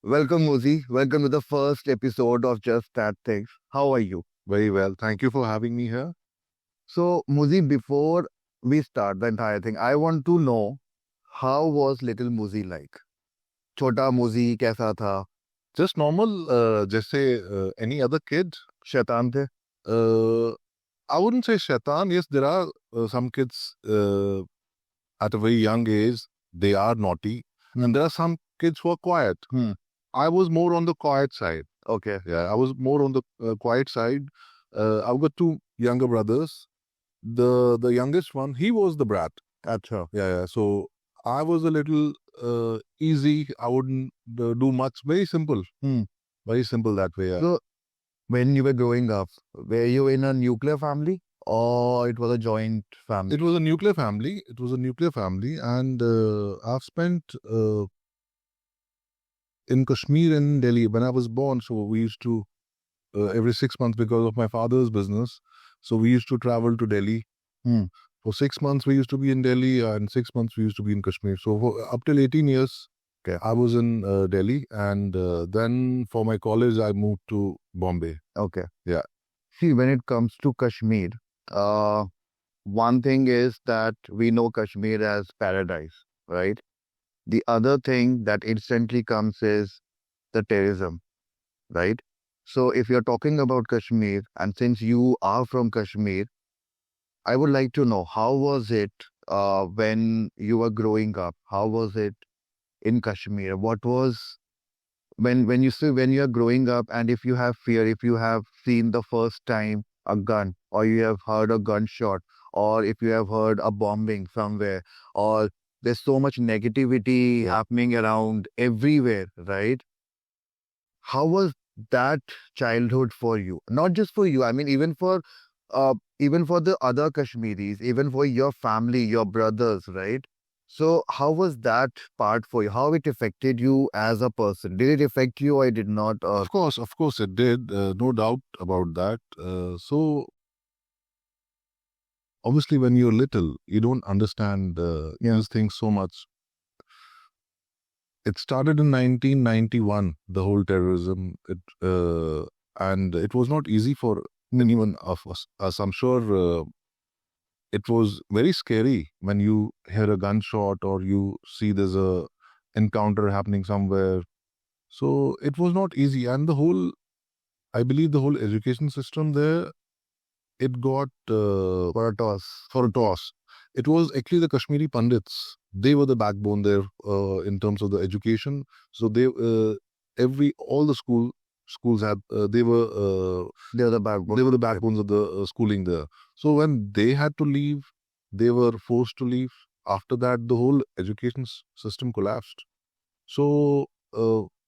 Welcome, Muzi. Welcome to the first episode of Just That Things. How are you? Very well. Thank you for having me here. So, Muzi, before we start the entire thing, I want to know how was little Muzi like? Chota Muzi कैसा था? Just normal, जैसे any other kid. शैतान थे? Uh, I wouldn't say shaitan. Yes, there are some kids at a very young age, they are naughty. And there are some kids who are quiet. I was more on the quiet side. Okay. Yeah, I was more on the quiet side. I've got two younger brothers. The youngest one, he was the brat. अच्छा. Yeah. So I was a little easy. I wouldn't do much. Very simple. Very simple that way. Yeah. So, when you were growing up, were you in a nuclear family or it was a joint family? It was a nuclear family. It was a nuclear family, and I've spent in Kashmir and Delhi when I was born. So we used to every 6 months because of my father's business. So we used to travel to Delhi. For 6 months we used to be in Delhi, and 6 months we used to be in Kashmir. So up till 18 years, I was in Delhi, and then for my college I moved to Bombay. Okay. Yeah. See, when it comes to Kashmir, one thing is that we know Kashmir as paradise, right? The other thing that instantly comes is the terrorism, right? So if you're talking about Kashmir, and since you are from Kashmir, I would like to know how was it when you were growing up? How was it in Kashmir? What was when you see when you are growing up, and if you have fear, if you have seen the first time a gun, or you have heard a gunshot, or if you have heard a bombing somewhere, or there's so much negativity happening around everywhere, right? How was that childhood for you? Not just for you, I mean, even for the other Kashmiris, even for your family, your brothers, right? So how was that part for you? How it affected you as a person? Did it affect you or it did not? Of course, it did. No doubt about that. So obviously, when you're little, you don't understand these things so much. It started in 1991, the whole terrorism, and it was not easy for anyone of us. I'm sure it was very scary when you hear a gunshot or you see there's a encounter happening somewhere. So it was not easy, and I believe the whole education system there, it got For a toss. for a toss. It was actually the Kashmiri Pandits. They were the backbone there in terms of the education. So they all the schools had they were They were the backbone. they were the backbones of the schooling there. So when they had to leave, they were forced to leave. After that, the whole education system collapsed. So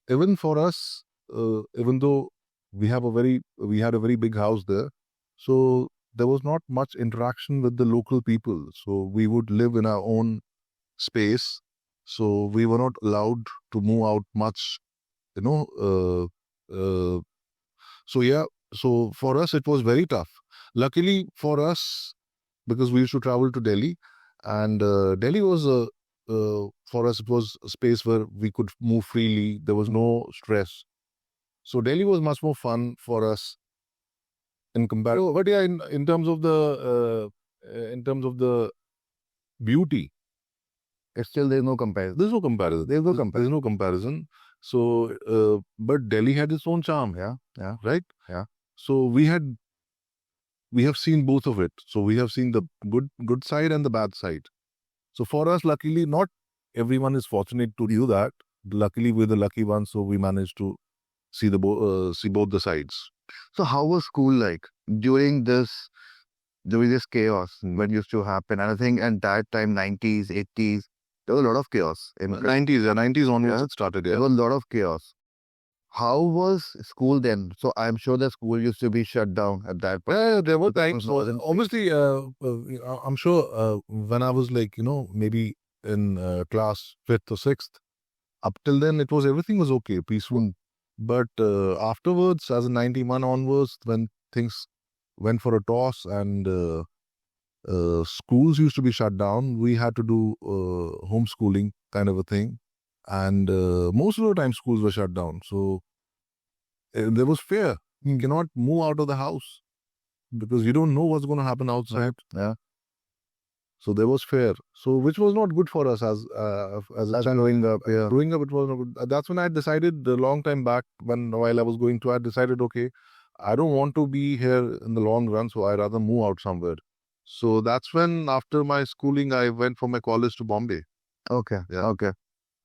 even for us, even though we had a very big house there, so there was not much interaction with the local people. So we would live in our own space. So we were not allowed to move out much, you know. So yeah, so for us it was very tough. Luckily for us, because we used to travel to Delhi, and Delhi was for us it was a space where we could move freely. There was no stress. So Delhi was much more fun for us in comparison. But yeah, in terms of the beauty, Still, there's no comparison. there's no comparison. There's no comparison. So, but Delhi had its own charm. Yeah. Right. Yeah. So we have seen both of it. So we have seen the good side and the bad side. So for us, luckily, not everyone is fortunate to do that. Luckily, we're the lucky ones, so we managed to see both the sides. So how was school like during this chaos when it used to happen? And I think at that time, 90s, 80s, there was a lot of chaos. In 90s onwards, it started. There was a lot of chaos. How was school then? So I'm sure the school used to be shut down at that point. Yeah, there were times. Because So obviously, I'm sure when I was like, maybe in class 5th or 6th, up till then, everything was okay, peaceful. But afterwards, as in 91 onwards, when things went for a toss and schools used to be shut down, we had to do homeschooling kind of a thing. and most of the time schools were shut down. So there was fear. You cannot move out of the house because you don't know what's going to happen outside. Yeah. So there was fear. So which was not good for us as a child. Growing up, yeah. Growing up, it was not good. That's when I decided a long time back, while I was going to, I decided, okay, I don't want to be here in the long run, so I rather move out somewhere. So that's when, after my schooling, I went for my college to Bombay. Okay. Yeah. Okay.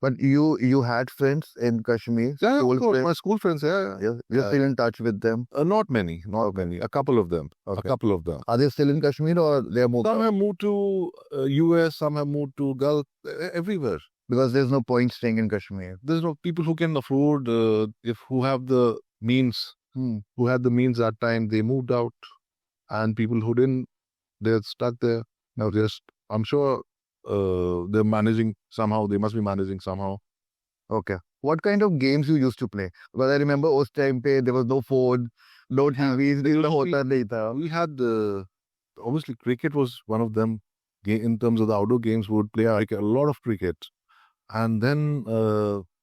But you had friends in Kashmir? Yeah, School of course, friends? my school friends. Yeah, You're still in touch with them? not many, not many. A couple of them. A Okay. couple of them. Are they still in Kashmir or they are moved Some out? have moved to US. Some have moved to Gulf. Everywhere. Because there's no point staying in Kashmir. There's no people who can afford, who have the means, Hmm. who had the means that time, they moved out, and people who didn't, they're stuck there. Now, just I'm sure they're managing somehow. They must be managing somehow. Okay. What kind of games you used to play? Because I remember उस time पे there was no phone, no TVs, There इतना used to होता नहीं था. We had obviously cricket was one of them. In terms of the outdoor games, we would play like a lot of cricket, and then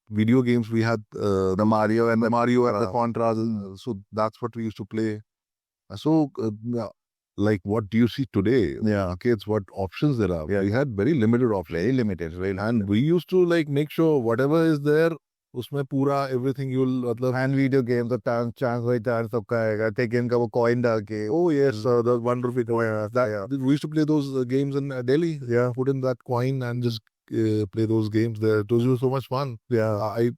video games we had The Mario and the Mario and the Contras. Hmm. So that's what we used to play. So yeah, like what do you see today? Yeah. Kids, what options there are? Yeah. We had very limited options. Very limited. Very And we used to like make sure whatever is there, उसमें पूरा everything you'll मतलब. And video games, the chance by chance सबका आएगा. Take in का वो coin डाल के. Oh yes, the 1 rupee coin. Yeah. We used to play those games in Delhi. Yeah. Put in that coin and just play those games there. Those were so much fun. Yeah. I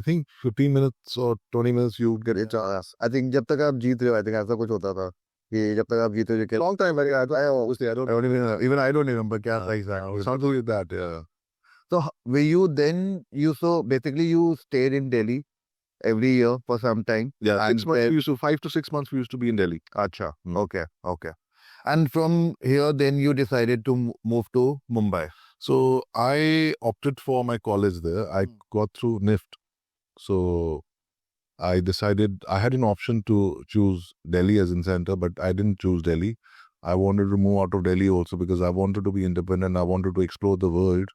think 15 minutes or 20 minutes you get it. I think जब तक आप जीत रहे हो, I think ऐसा कुछ होता था कि जब तक आप जीते हो, Long time back. Obviously, I don't even I don't remember क्या था exactly. something like that. Yeah. So were you then so basically you stayed in Delhi every year for some time? Yeah, And 6 months. then- We used to 5 to 6 months. We used to be in Delhi. Acha. Okay. Okay. And from here, then you decided to move to Mumbai. So I opted for my college there. I got through NIFT. So I decided I had an option to choose Delhi as in center, but I didn't choose Delhi. I wanted to move out of Delhi also because I wanted to be independent. I wanted to explore the world.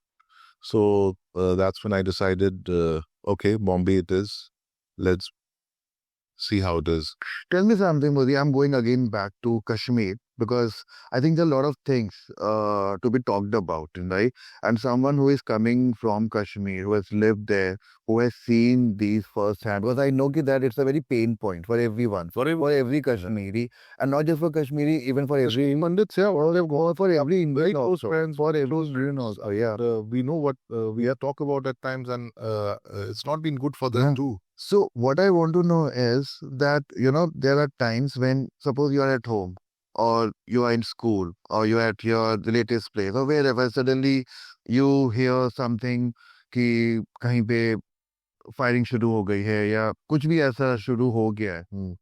So that's when I decided, okay, Bombay it is. Let's see how it is. Tell me something, Muzi. I'm going again back to Kashmir because I think there are a lot of things to be talked about, right? And someone who is coming from Kashmir, who has lived there, who has seen these firsthand, because I know that it's a very pain point for everyone, for every Kashmiri, and not just for Kashmiri, even for every Pandits, yeah, for every Indian very close also, friends, for every close Indian friends. also. Yeah. We know what we have talked about at times, and it's not been good for them Yeah. too. So what I want to know is that, there are times when suppose you are at home or you are in school or you are at your relative's place or wherever, suddenly you hear something कि कहीं पे firing शुरू हो गई है या कुछ भी ऐसा शुरू हो गया है.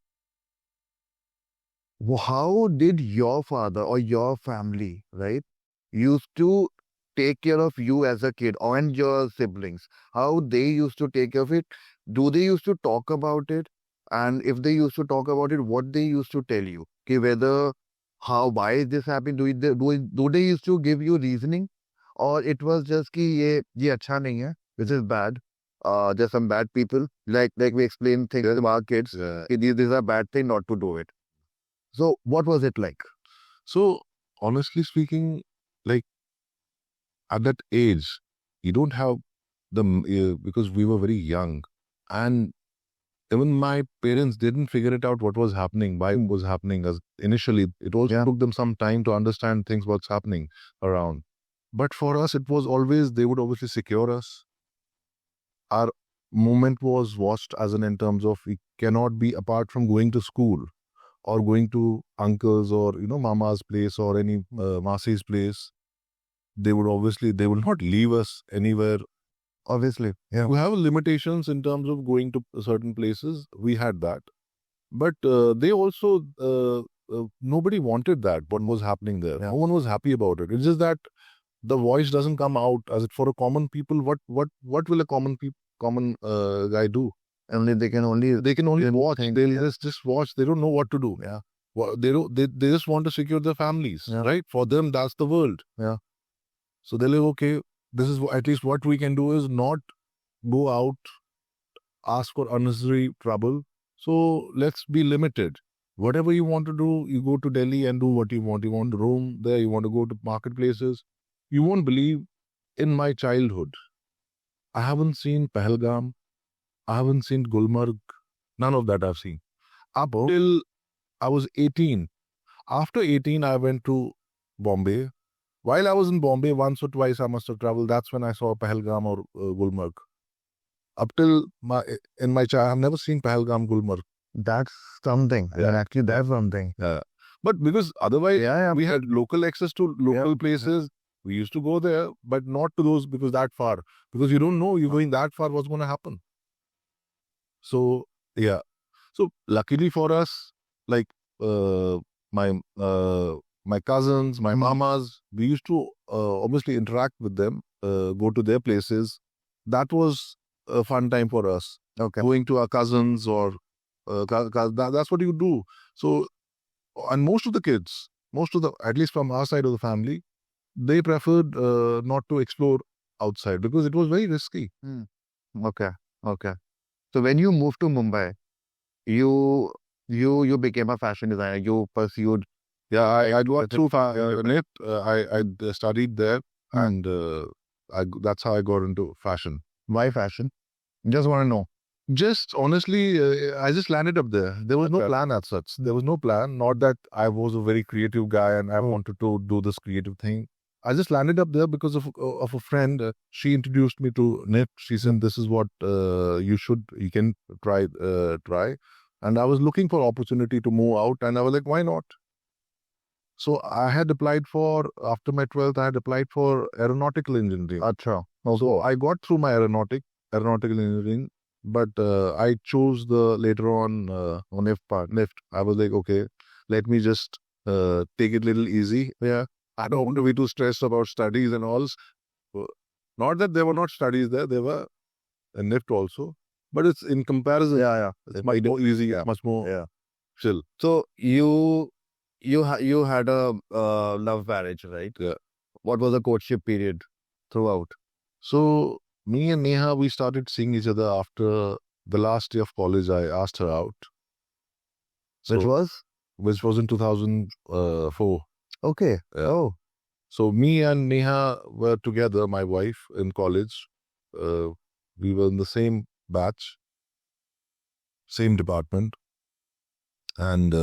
How did your father or your family, right, used to take care of you as a kid and your siblings? How they used to take care of it? Do they used to talk about it? And if they used to talk about it, what they used to tell you? Okay, why is this happening? Do they used to give you reasoning? Or it was just कि ये अच्छा नहीं है, this is bad. There's some bad people. Like we explain things to our kids. Yeah. कि This is a bad thing not to do it. So what was it like? So honestly speaking, like at that age, you don't have because we were very young, and even my parents didn't figure it out what was happening, why it was happening. As initially, it also took them some time to understand things what's happening around. But for us, it was always they would obviously secure us. Our movement was watched as in terms of we cannot be apart from going to school or going to uncle's or mama's place or any masi's place. They will not leave us anywhere. Obviously, yeah. We have limitations in terms of going to certain places. We had that, but they also nobody wanted that. What was happening there? Yeah. No one was happy about it. It's just that the voice doesn't come out as it for a common people. What will a common guy do? They can only watch. They'll just watch. They don't know what to do. Yeah. They just want to secure their families, Yeah. right? For them, that's the world. Yeah. So they're like, okay, this is at least what we can do is not go out, ask for unnecessary trouble. So let's be limited. Whatever you want to do, you go to Delhi and do what you want. You want to roam there, you want to go to marketplaces. You won't believe, in my childhood, I haven't seen Pahalgam, I haven't seen Gulmarg, none of that I've seen. Up till I was 18. After 18, I went to Bombay. While I was in Bombay, once or twice I must have traveled. That's when I saw Pahalgam or Gulmarg. Up till in my child, I've never seen Pahalgam, Gulmarg. That's something. Yeah. And actually, that's something. Yeah. But because otherwise, Yeah. we had local access to local places. We used to go there, but not to those because that far. Because you don't know you're going that far, what's going to happen. So, yeah. So, luckily for us, like my cousins, my mamas, we used to obviously interact with them, go to their places. That was a fun time for us. Okay. Going to our cousins or that's what you do. So, and most of the kids, at least from our side of the family, they preferred not to explore outside because it was very risky. Okay. So when you moved to Mumbai, you became a fashion designer. You pursued. Yeah, I got through NIT. I studied there, and that's how I got into fashion. Why fashion? Just want to know. Just honestly, I just landed up there. There was no plan as such. There was no plan. Not that I was a very creative guy and I wanted to do this creative thing. I just landed up there because of a friend. She introduced me to NIT. She said, "This is what you can try." And I was looking for opportunity to move out, and I was like, "Why not?" So I had applied for, after my 12th, I had applied for aeronautical engineering. Acha. So I got through my aeronautical engineering, but I chose the later on NIFT part. NIFT. I was like, okay, let me just take it a little easy. Yeah. I don't want to be too stressed about studies and all. Not that there were not studies there, there were a NIFT also. But it's in comparison. Yeah. It's much more easy, much more chill. So you had a love marriage, right? Yeah. What was the courtship period throughout? So me and Neha, we started seeing each other after the last day of college. I asked her out. Which was in 2004. Okay. Yeah. Oh. So me and Neha were together, my wife, in college. We were in the same batch, same department. And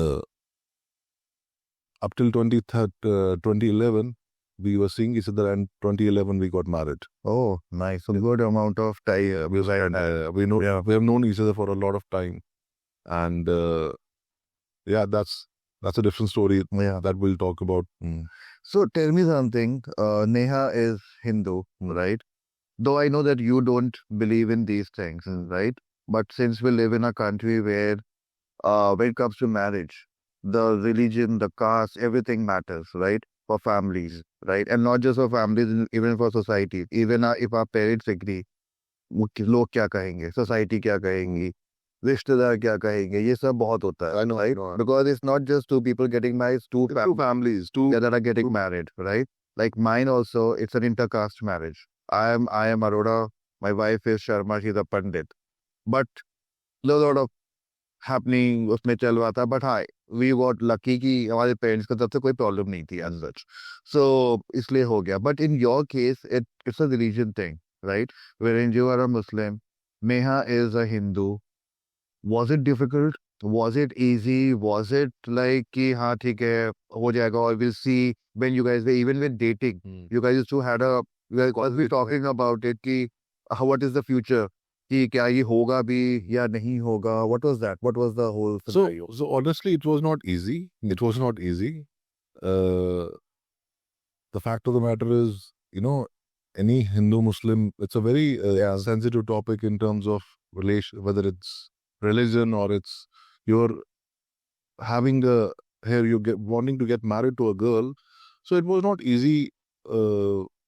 up till 2011, we were seeing each other, and 2011 we got married. Oh, nice. So good amount of time. We have known each other for a lot of time. And that's a different story that we'll talk about. So tell me something. Neha is Hindu, right? Though I know that you don't believe in these things, right? But since we live in a country where when it comes to marriage, the religion, the caste, everything matters, right? For families, right? And not just for families, even for society. Even if our parents agree, लोग क्या कहेंगे, society क्या कहेंगी, रिश्तेदार क्या कहेंगे, ये सब बहुत होता है. I know, right? Because it's not just two people getting married, it's two families that are getting married, right? Like mine also, it's an intercaste marriage. I am Arora, my wife is Sharma, she's a Pandit. But a lot of happening उसमें चल रहा था, but हाँ, we got lucky कि हमारे parents की तरफ से कोई problem नहीं थी as such. So इसलिए हो गया. But in your case, it's a religion thing, right? Wherein you are a Muslim, Neha is a Hindu. Was it difficult? Was it easy? Was it like कि हाँ ठीक है हो जाएगा, or we'll see when you guys were even with dating, you guys used to had a you guys were talking about it कि what is the future? कि क्या ये होगा भी या नहीं होगा? What was that? What was the whole scenario? So honestly, it was not easy. It was not easy. The fact of the matter is, any Hindu Muslim, it's a very sensitive topic in terms of relation, whether it's religion or it's you're having wanting to get married to a girl. So it was not easy,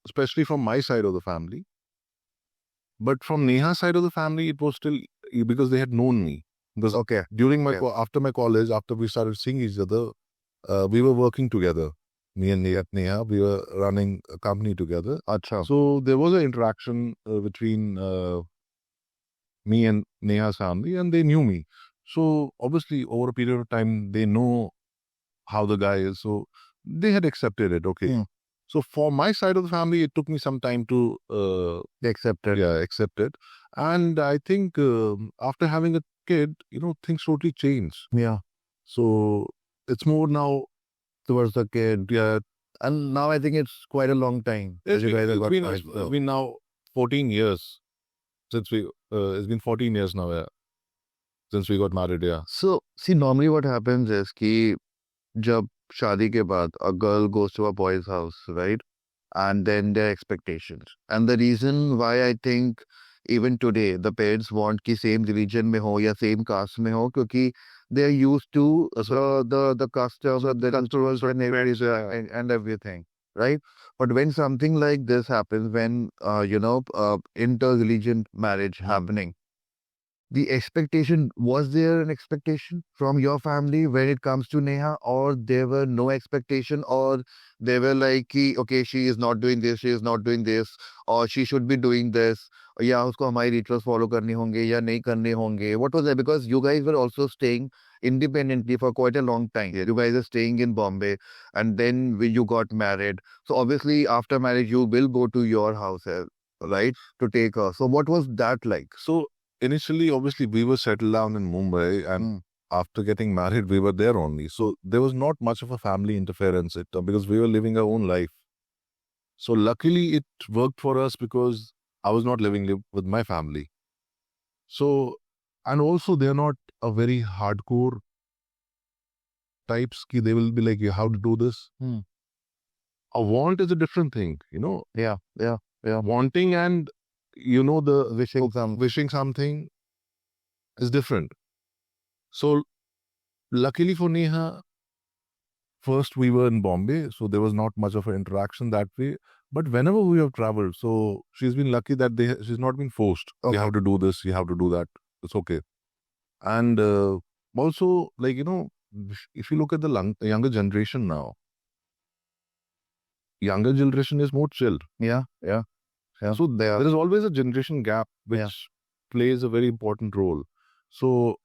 especially from my side of the family. But from Neha's side of the family, it was still because they had known me. Because during after my college, after we started seeing each other, we were working together. Me and Neha, we were running a company together. Achha. So there was an interaction between me and Neha's family, and they knew me. So obviously, over a period of time, they know how the guy is. So they had accepted it. Okay. Hmm. So for my side of the family, it took me some time to They accepted. accept it. And I think after having a kid, things totally change. Yeah. So it's more now. Towards the kid. Yeah, And now I think it's quite a long time that you guys have got married. it's been now 14 years since it's been 14 years now, yeah, since we got married, yeah. So, see, normally what happens is कि जब शादी के बाद a girl goes to a boy's house, right? And then their expectations. And the reason why I think even today the parents want कि same religion में हो या same caste में हो क्योंकि they're used to the customs, the cultures and everything, right? But when something like this happens, when inter-religion marriage happening, the expectation, was there an expectation from your family when it comes to Neha, or there were no expectation, or they were like कि, okay, she is not doing this, she is not doing this, or she should be doing this, या उसको हमारी rituals follow करने होंगे या नहीं करने होंगे? What was that? Because you guys were also staying independently for quite a long time. You guys are staying in Bombay, and then you got married. So obviously after marriage you will go to your house, right, to take her. So what was that like? So initially, obviously, we were settled down in Mumbai, and after getting married, we were there only. So there was not much of a family interference because we were living our own life. So luckily, it worked for us because I was not living with my family. So, and also they're not a very hardcore types. They will be like, how to do this. A want is a different thing, Yeah. Wanting and the Wishing something is different. So luckily for Neha, first we were in Bombay, so there was not much of an interaction that way. But whenever we have traveled, so she's been lucky that she's not been forced. Okay. You have to do this, you have to do that. It's okay. And also, like, if you look at the younger generation now, younger generation is more chilled. Yeah. So there is always a generation gap which plays a very important role. So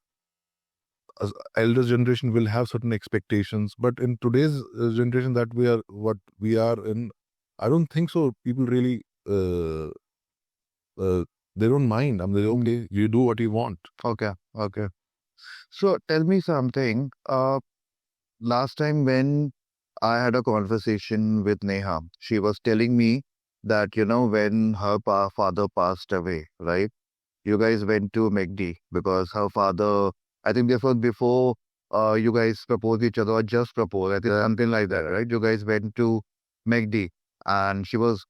elder generation will have certain expectations, but in today's generation that what we are in, I don't think so. People really they don't mind. I'm like, okay, you do what you want. Okay. So tell me something. Last time when I had a conversation with Neha, she was telling me that, when her father passed away, right? You guys went to McD because her father, I think this was before you guys proposed each other or just proposed, I think something like that, right? You guys went to McD and she was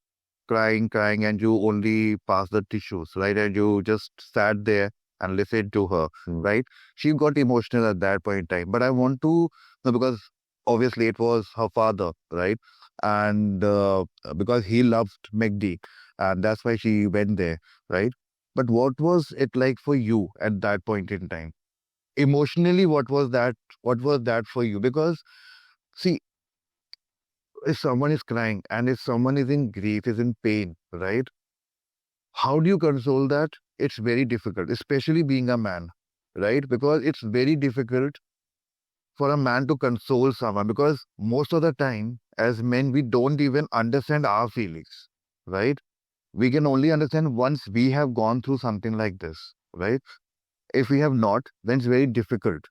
crying, and you only passed the tissues, right? And you just sat there and listened to her, right? She got emotional at that point in time. But I want to know because obviously it was her father, right? And because he loved McD, and that's why she went there, right? But what was it like for you at that point in time? Emotionally, what was that? What was that for you? Because see, if someone is crying and if someone is in grief, is in pain, right? How do you console that? It's very difficult, especially being a man, right? Because it's very difficult for a man to console someone because most of the time, as men, we don't even understand our feelings, right? We can only understand once we have gone through something like this, right? If we have not, then it's very difficult.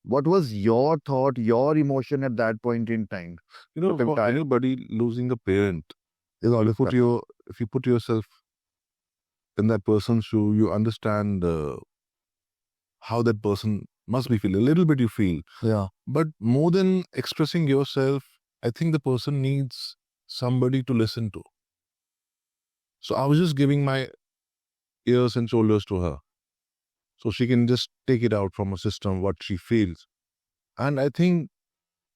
What was your thought, your emotion at that point in time? For anybody losing a parent, if you put yourself in that person's shoe, you understand how that person must be feeling. A little bit you feel. Yeah. But more than expressing yourself, I think the person needs somebody to listen to. So I was just giving my ears and shoulders to her. So she can just take it out from her system, what she feels. And I think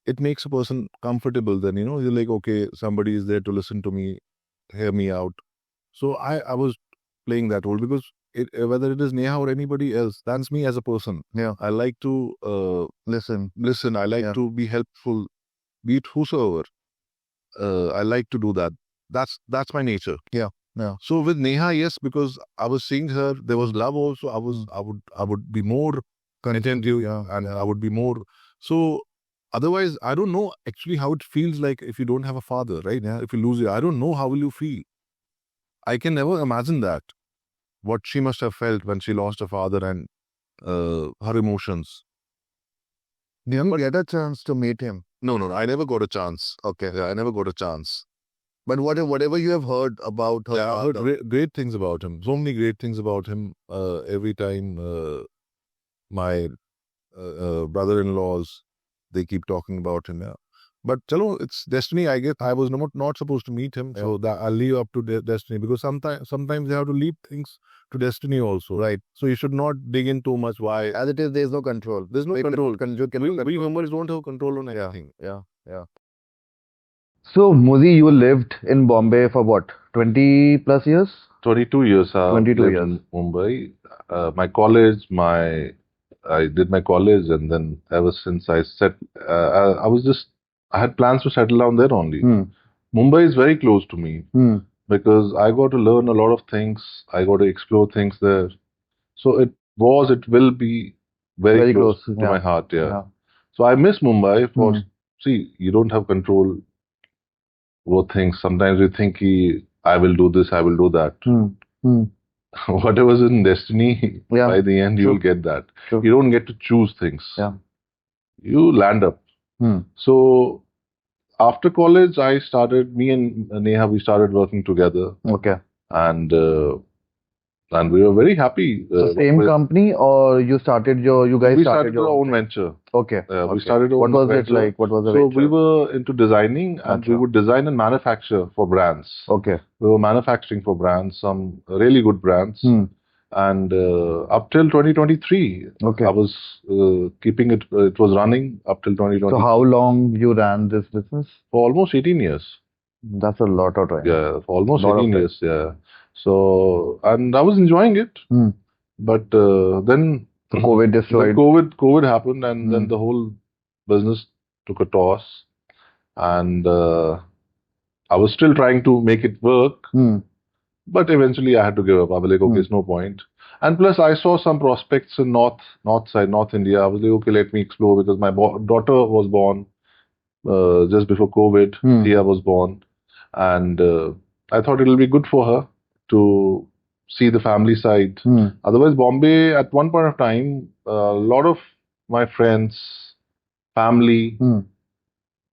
it makes a person comfortable then, you're like, okay, somebody is there to listen to me, hear me out. So I was playing that role because whether it is Neha or anybody else, that's me as a person. Yeah. I like to Listen. I like to be helpful, be it whosoever. I like to do that. That's my nature. Yeah. Yeah. So with Neha, yes, because I was seeing her, there was love also. I would be more attentive, and I would be more. So otherwise, I don't know actually how it feels like if you don't have a father, right? Yeah. If you lose it, I don't know how will you feel. I can never imagine that. What she must have felt when she lost her father and her emotions. You didn't get a chance to meet him. No, I never got a chance. Okay. Yeah, I never got a chance. But whatever you have heard about her Yeah, I heard father. great things about him. So many great things about him. Every time my brother-in-laws, they keep talking about him. Yeah, but chalo, it's destiny. I guess I was not supposed to meet him, so that I'll leave up to destiny, because sometimes you have to leave things to destiny also. Right. So you should not dig in too much. Why? As it is, there is no control. There's no control. We members don't have control on Yeah. anything. Yeah. So, Muzi, you lived in Bombay for what? 20 plus years? 22 years I 22 lived years. in Mumbai. My college, I did my college, and then ever since I had plans to settle down there only. Mumbai is very close to me because I got to learn a lot of things. I got to explore things there. So it will be very close to my heart. Yeah. So I miss Mumbai see, you don't have control over things. Sometimes you think, I will do this, I will do that. Whatever's in destiny, by the end, you'll get that. True. You don't get to choose things. Yeah. You land up. So after college, me and Neha, we started working together. Okay. And we were very happy. So same company, or you guys started your our own venture. Okay. We started our own What was venture. it like? What was the So venture? we were into designing, and we would design and manufacture for brands. Okay. We were manufacturing for brands, some really good brands. And up till 2023, Okay. I was keeping it. It was running up till 2020. So how long you ran this business? For almost 18 years. That's a lot of time. Yeah, for almost Lot of 18 time. years. Yeah. So, and I was enjoying it. But then COVID destroyed. COVID happened, and then the whole business took a toss. And I was still trying to make it work. But eventually I had to give up. I was like, okay, it's no point. And plus, I saw some prospects in North India. I was like, okay, let me explore, because my daughter was born just before COVID. Tia was born. And I thought it'll be good for her to see the family side. Otherwise, Bombay, at one point of time, a lot of my friends, family,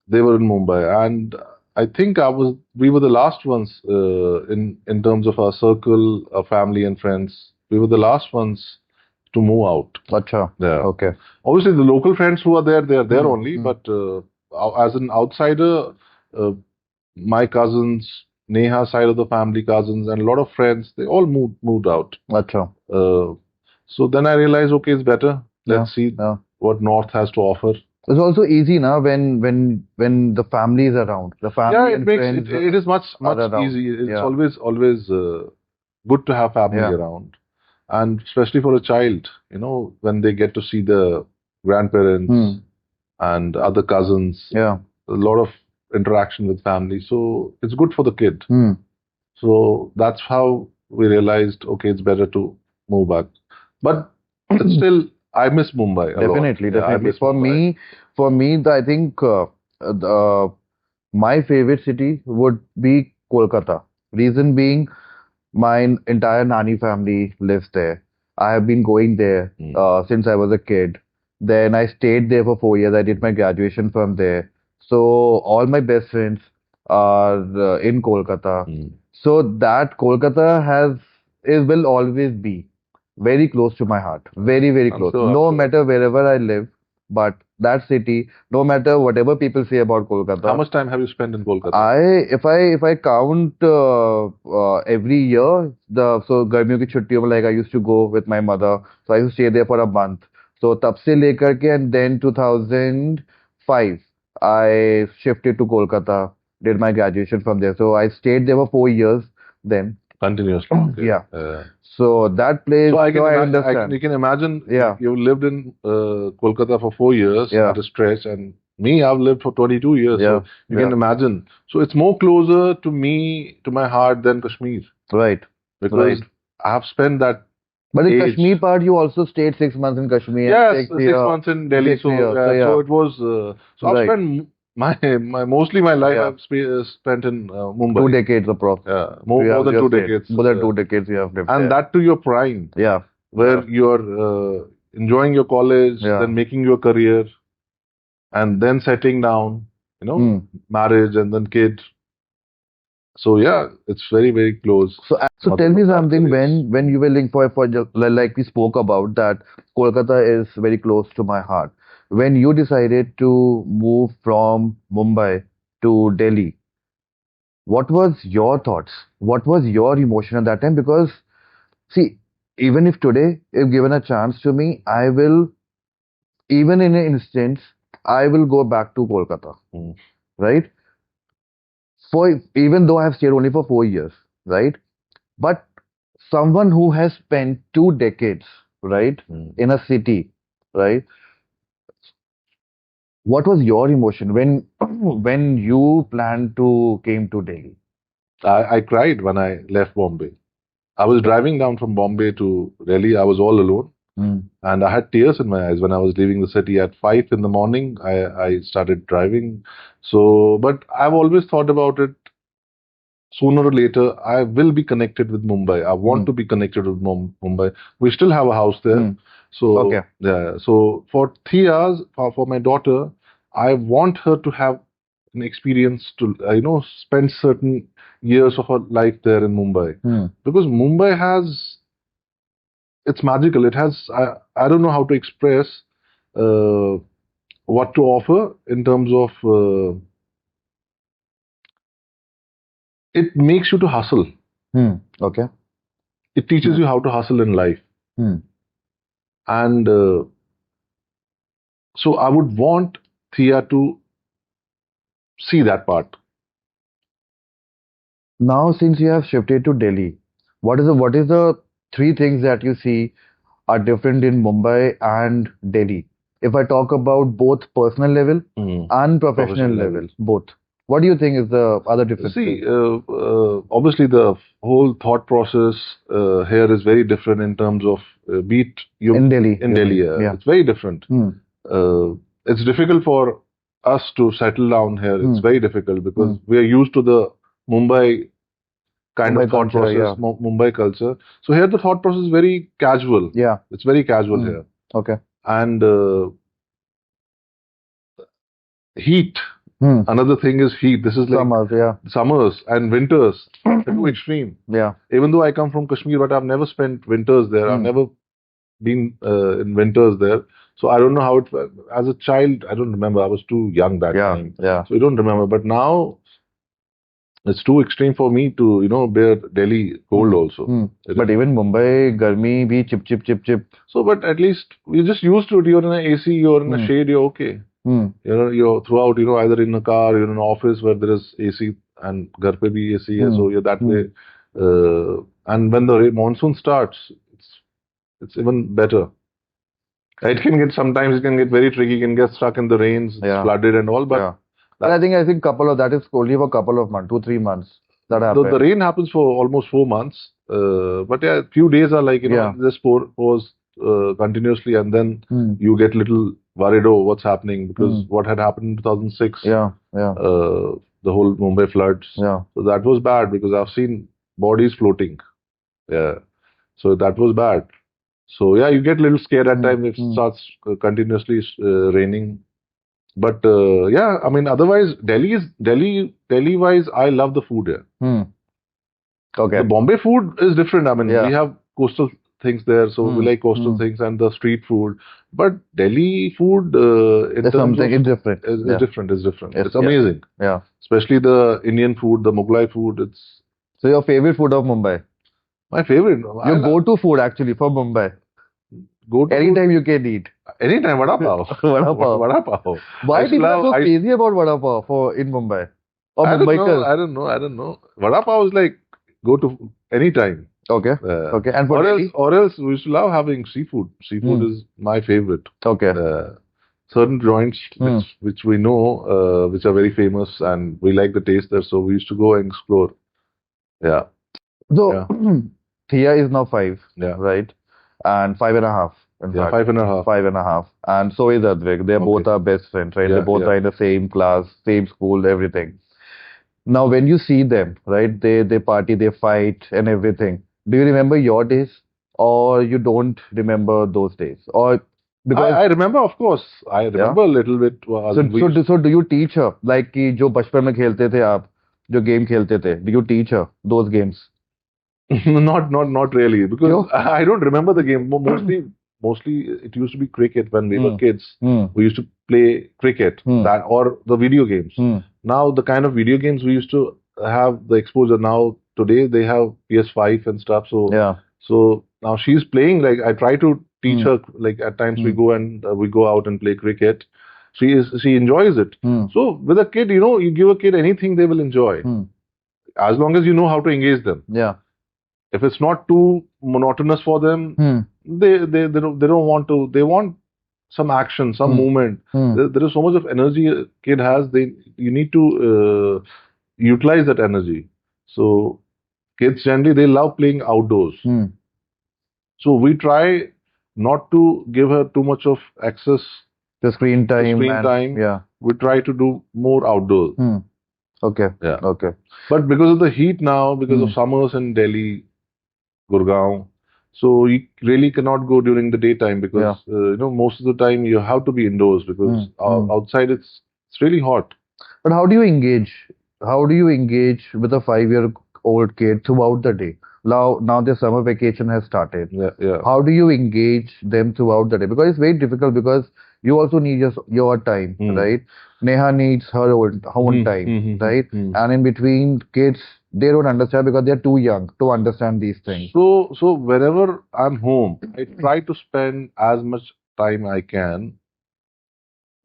they were in Mumbai. And I think we were the last ones in terms of our circle, our family and friends. We were the last ones to move out. Acha. Yeah. Okay. Obviously, the local friends who are there, they are there only. But as an outsider, my cousins, Neha side of the family, cousins, and a lot of friends, they all moved out. Acha. So then I realized, okay, it's better. Let's see what North has to offer. It's also easy now when the family is around. The family and friends. It is much easy. It's always good to have family around, and especially for a child, when they get to see the grandparents and other cousins. Yeah, a lot of interaction with family, so it's good for the kid. So that's how we realized, okay, it's better to move back. But still, I miss Mumbai a lot. Definitely. I miss Mumbai. For me, I think my favorite city would be Kolkata. Reason being, my entire Nani family lives there. I have been going there since I was a kid. Then I stayed there for 4 years. I did my graduation from there. So all my best friends are in Kolkata. So that Kolkata will always be very close to my heart. Very, very close. No matter wherever I live, but that city, no matter whatever people say about Kolkata. How much time have you spent in Kolkata? If I count every year, so गर्मियों की छुट्टियों में, like I used to go with my mother, so I used to stay there for a month. So तब से लेकर के, and then 2005 I shifted to Kolkata, did my graduation from there. So I stayed there for 4 years then. Continuously. Okay. Yeah. So that place, so I understand. You can imagine, you lived in Kolkata for 4 years at a stretch, and me, I've lived for 22 years, Yeah, so you yeah, can imagine. So it's more closer to me, to my heart than Kashmir, right, right. because I have spent that But in age. Kashmir part, you also stayed 6 months in Kashmir and Yes, six 6 months in Delhi. six So years. So yeah, so it was. So I've right. spent my mostly my life Yeah, I've spent in two Mumbai. decades approx. More Yeah, than you have two stayed. decades, More than 2 decades you have lived and there. that to your prime, Yeah, where yeah, you're enjoying your college, yeah. then making your career, and then settling down. Hmm. Marriage and then kids. So yeah, it's very very close. So Mother tell me of something, Backfires. when you were linked like we spoke about that Kolkata is very close to my heart. When you decided to move from Mumbai to Delhi, what was your thoughts? What was your emotion at that time? Because see, even if today, if given a chance to me, I will, even in an instance, I will go back to Kolkata, Mm, right? For even though I have stayed only for 4 years, right? But someone who has spent 2 decades, right, mm. in a city, right? What was your emotion when when you planned to came to Delhi? I cried when I left Bombay. I was driving down from Bombay to Delhi. I was all alone. Mm, And I had tears in my eyes when I was leaving the city at 5 in the morning. I started driving. So, but I've always thought about it. Sooner or later, I will be connected with Mumbai. I want mm, to be connected with Mumbai. We still have a house there. mm. Okay. So, yeah. So, for 3 hours, for my daughter, I want her to have an experience to, spend certain years of her life there in Mumbai. Mm. Because Mumbai has, it's magical. It has, I don't know how to express uh, what to offer in terms of it makes you to hustle. Mm. Okay. It teaches you how to hustle in life. Mm. And so I would want Thea to see that part. Now, since you have shifted to Delhi, what is the three things that you see are different in Mumbai and Delhi? If I talk about both personal level Mm, and professional professional level. level, both. What do you think is the other differences? See, obviously the whole thought process here is very different in terms of beat you In Delhi, in you Delhi. mean? Yeah. It's very different. Hmm. Uh, it's difficult for us to settle down here. It's Hmm. very difficult Hmm. because we are used to the Mumbai kind of Mumbai thought culture, process, yeah. Mumbai culture. So here the thought process is very casual. Yeah. It's very casual Hmm. here. Okay. And heat. Hmm. Another thing is heat. This is like Summers, yeah. summers and winters. They're too extreme. Yeah. Even though I come from Kashmir, but I've never spent winters there. I've Hmm. never been in winters there. So I don't know how it. As a child, I don't remember. I was too young that Yeah. time, Yeah. so I don't remember. But now it's too extreme for me to bear Delhi cold Hmm. also. Hmm. It But is. even Mumbai, Garmi bhi chip chip chip chip. So, but at least you're just used to it. You're in an AC. You're in a Hmm. shade. You're okay. Hmm. You're throughout. Either in a car, you're in an office where there is AC and घर पे भी AC है. Hmm. So you're that Hmm. way. And when the monsoon starts, it's even better. It can get sometimes it can get very tricky. You can get stuck in the rains. It's Yeah. flooded and all. But Yeah. But I think couple of that is only for couple of months, 2 3 months that the happen. rain happens for almost 4 months. But yeah, few days are like Yeah. just pours continuously, and then Hmm. you get little worried over what's happening because Hmm. what had happened in 2006, Yeah. Yeah. the whole Mumbai floods. Yeah. So that was bad because I've seen bodies floating. Yeah, so that was bad. So yeah, you get a little scared at Hmm. times if it Hmm. starts continuously raining. But yeah, I mean, otherwise, Delhi wise, I love the food here. Hmm. The Okay. Bombay food is different. I mean, we Yeah. have coastal things there, so we Hmm. like coastal Hmm. things and the street food. But Delhi food, in There's terms of, something it's different. is Yeah. different. Is different. Yes. It's Yeah. amazing, Yeah. especially the Indian food, the Mughlai food. It's So your favorite food of Mumbai? my favorite. Your go-to food actually for Mumbai. Go to food Anytime you can eat. anytime. Vada pav. Vada pav. Vada pav. I Why used to people are love. so crazy about vada pav for in Mumbai? Or I don't know. Mumbaikars? I don't know. I don't know. Vada pav is like go to anytime. Okay. Uh, Okay. And for Delhi? or else we used to love having seafood. Seafood Hmm. is my favorite. Okay. Uh, certain joints Hmm. which we know, which are very famous, and we like the taste there. So we used to go and explore. Yeah, So yeah, Thea is now 5, yeah, right? And 5.5, in yeah. fact, 5.5. 5.5. And so is Advik. They Okay. both are best friends, right? They Yeah, both yeah. are in the same class, same school, everything. Now, when you see them, right? They party, they fight, and everything. Do you remember your days, or you don't remember those days, or because I remember, of course. I yeah? remember a little bit. Well, So we so do you teach her like कि जो बचपन में खेलते थे आप, जो game खेलते थे? Do you teach her those games? not really, because क्यों? I don't remember the game. Mostly it used to be cricket when we were Hmm. kids. Hmm. We used to play cricket, Hmm. that or the video games. Hmm. Now the kind of video games we used to have the exposure. Now today they have PS5 and stuff. So Yeah. so now she's playing. Like I try to teach Hmm. her. Like at times we Hmm. go and we go out and play cricket. She enjoys it. Hmm. So with a kid, you give a kid anything, they will enjoy, Hmm. as long as you know how to engage them. Yeah. If it's not too monotonous for them, Hmm. they don't want to. They want some action, some Hmm. movement. Hmm. There is so much of energy a kid has. They You need to utilize that energy. So kids generally they love playing outdoors. Hmm. So we try not to give her too much of access The screen to time screen and time. yeah. We try to do more outdoors. Hmm. Okay. Yeah. Okay. But because of the heat now, because of Hmm. summers in Delhi, Gurgaon. So you really cannot go during the daytime because Yeah. most of the time you have to be indoors Hmm. because Hmm. outside it's really hot. But how do you engage? How do you engage with a 5-year-old kid throughout the day? Now their summer vacation has started. Yeah, yeah. How do you engage them throughout the day? Because it's very difficult because you also need your time, Hmm. right? Neha needs her own Hmm. time, Hmm. Hmm. Hmm. right? Hmm. And in between, kids, they don't understand because they're too young to understand these things. So whenever I'm home, I try to spend as much time I can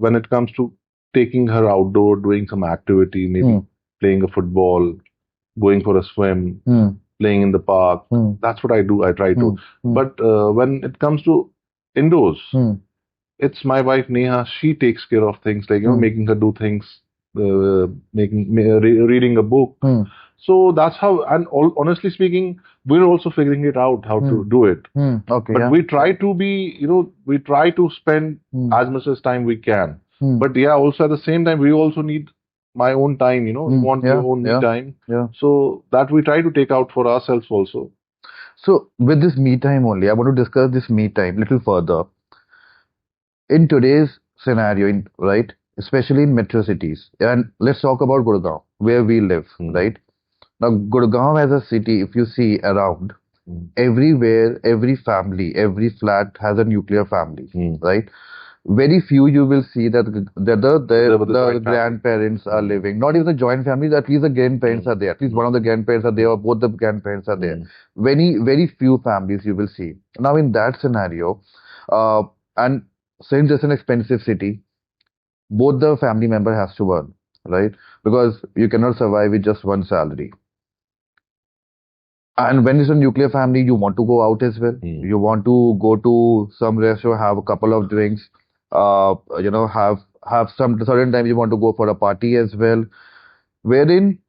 when it comes to taking her outdoor, doing some activity, Hmm. maybe playing a football, going for a swim, Hmm. playing in the park. Hmm. That's what I do. I try Hmm. to. Hmm. But when it comes to indoors, Hmm. it's my wife Neha. She takes care of things like Hmm. making her do things, reading a book. Hmm. So that's how. And honestly speaking, we're also figuring it out how Hmm. to do it. Hmm. Okay. But Yeah. we try to be, we try to spend Hmm. as much as time we can. Hmm. But yeah, also at the same time, we also need my own time. You Hmm. want Yeah. your own me Yeah. time. Yeah. So that we try to take out for ourselves also. So with this me time only, I want to discuss this me time little further. In today's scenario, right, especially in metro cities, and let's talk about Gurgaon, where we live, Hmm. right? Now, Gurgaon as a city, if you see around, Hmm. everywhere, every family, every flat has a nuclear family, Hmm. right? Very few you will see that There was the the joint family. grandparents are Hmm. living. Not even the joint families, at least the grandparents Hmm. are there. At least Hmm. one of the grandparents are there, or both the grandparents are there. Hmm. Very few families you will see. Now, in that scenario, uh, and since it's an expensive city, both the family member has to earn, right? Because you cannot survive with just one salary. And when it's a nuclear family, you want to go out as well. Hmm. You want to go to some restaurant, have a couple of drinks, have some certain time you want to go for a party as well, wherein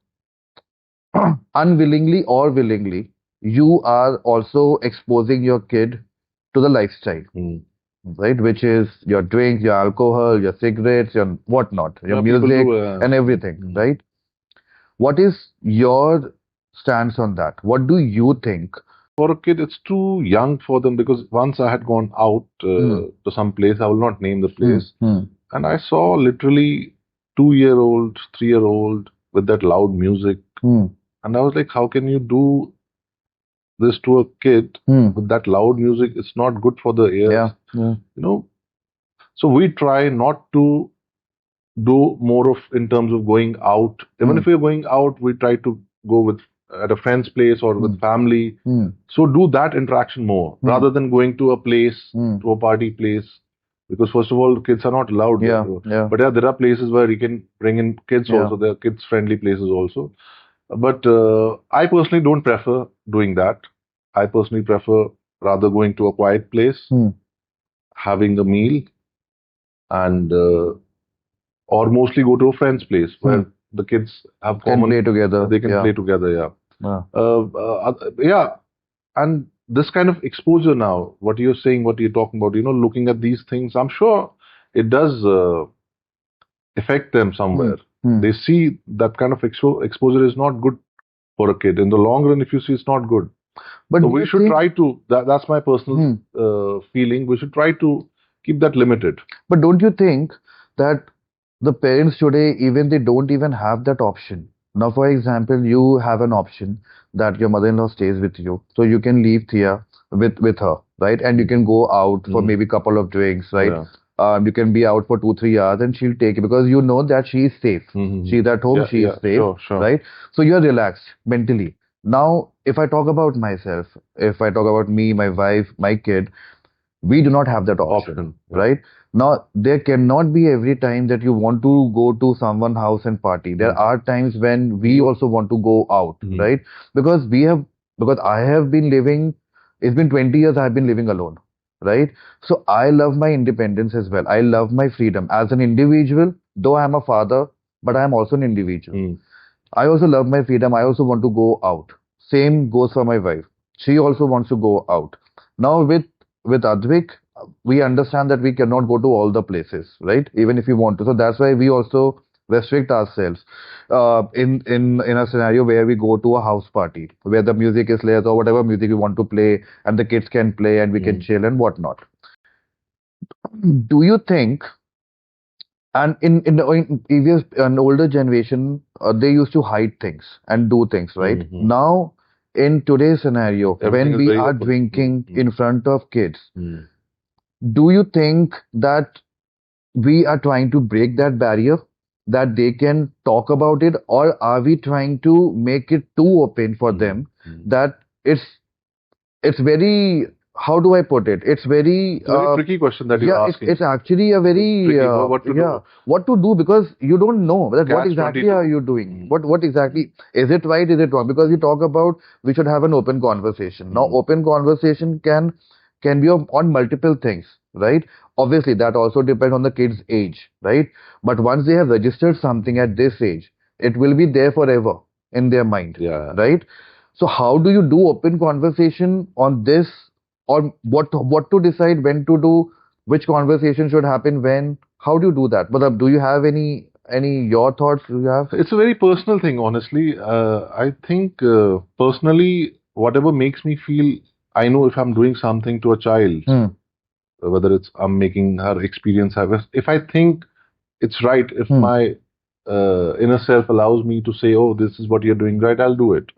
unwillingly or willingly, you are also exposing your kid to the lifestyle, Hmm. right? Which is your drinks, your alcohol, your cigarettes, your whatnot, your Yeah, people music, do. and everything, Hmm. right? What is your stance on that? What do you think? For a kid, it's too young for them because once I had gone out Hmm. to some place, I will not name the Hmm. place, Hmm. and I saw literally 2-year-old, 3-year-old with that loud music. Hmm. And I was like, how can you do this to a kid Hmm. with that loud music? It's not good for the Yeah. ears, Yeah. you know. So we try not to do more of in terms of going out. Even Hmm. if we're going out, we try to go with at a friend's place or Hmm. with family. Hmm. So do that interaction more Hmm. rather than going to a place, Hmm. to a party place. Because first of all, kids are not allowed there. Yeah. Yeah. But yeah, there are places where you can bring in kids Yeah. also. There are kids friendly places also. But I personally don't prefer doing that. I personally prefer rather going to a quiet place, Hmm. having a meal, and or mostly go to a friend's place where the kids have Can common, play together. they can Yeah. play together. Yeah. Yeah. Yeah, and this kind of exposure now, what you're saying, what you're talking about, looking at these things, I'm sure it does affect them somewhere. Hmm. They see that kind of exposure is not good for a kid. In the long run, if you see, it's not good. But So do we you should think? try to, that's my personal feeling, we should try to keep that limited. But don't you think that the parents today, even they don't even have that option? Now, for example, you have an option that your mother-in-law stays with you, so you can leave Thea with her, right? And you can go out for maybe a couple of drinks, right? Yeah. You can be out for 2, 3 hours, and she'll take it because you know that she is safe. She's at home, Yeah, she is yeah, safe, sure, sure. right? So you're relaxed mentally. Now, if I talk about myself, if I talk about me, my wife, my kid, we do not have that option, Yeah. right? Now, there cannot be every time that you want to go to someone's house and party. There are times when we also want to go out, right? Because because I have been living, it's been 20 years I've been living alone, right? So I love my independence as well. I love my freedom as an individual, though I'm a father, but I'm also an individual. I also love my freedom. I also want to go out. Same goes for my wife. She also wants to go out. Now with Advik, we understand that we cannot go to all the places, right? Even if we want to. So that's why we also restrict ourselves in a scenario where we go to a house party where the music is layers or whatever music we want to play and the kids can play and we can chill and whatnot. Do you think and in previous an older generation, they used to hide things and do things, right? Now, in today's scenario, Everything when is we very are open. drinking in front of kids, do you think that we are trying to break that barrier, that they can talk about it, or are we trying to make it too open for them that it's very, how do I put it? It's very, It's a very tricky question that you're yeah, asking. it's actually a very, Tricky. What to yeah, do? what to do because you don't know that what Catch exactly 22. are you doing? What exactly, is it right, is it wrong? Because you talk about we should have an open conversation. Now, open conversation can be on multiple things, right? Obviously, that also depends on the kid's age, right? But once they have registered something at this age, it will be there forever in their mind, Yeah. right? So how do you do open conversation on this, or what to decide when to do, which conversation should happen when? How do you do that? But do you have any your thoughts? Do you have? It's a very personal thing, honestly. I think personally, whatever makes me feel, I know if I'm doing something to a child, whether it's I'm making her experience have, if I think it's right, if my inner self allows me to say, oh, this is what you're doing right, I'll do it.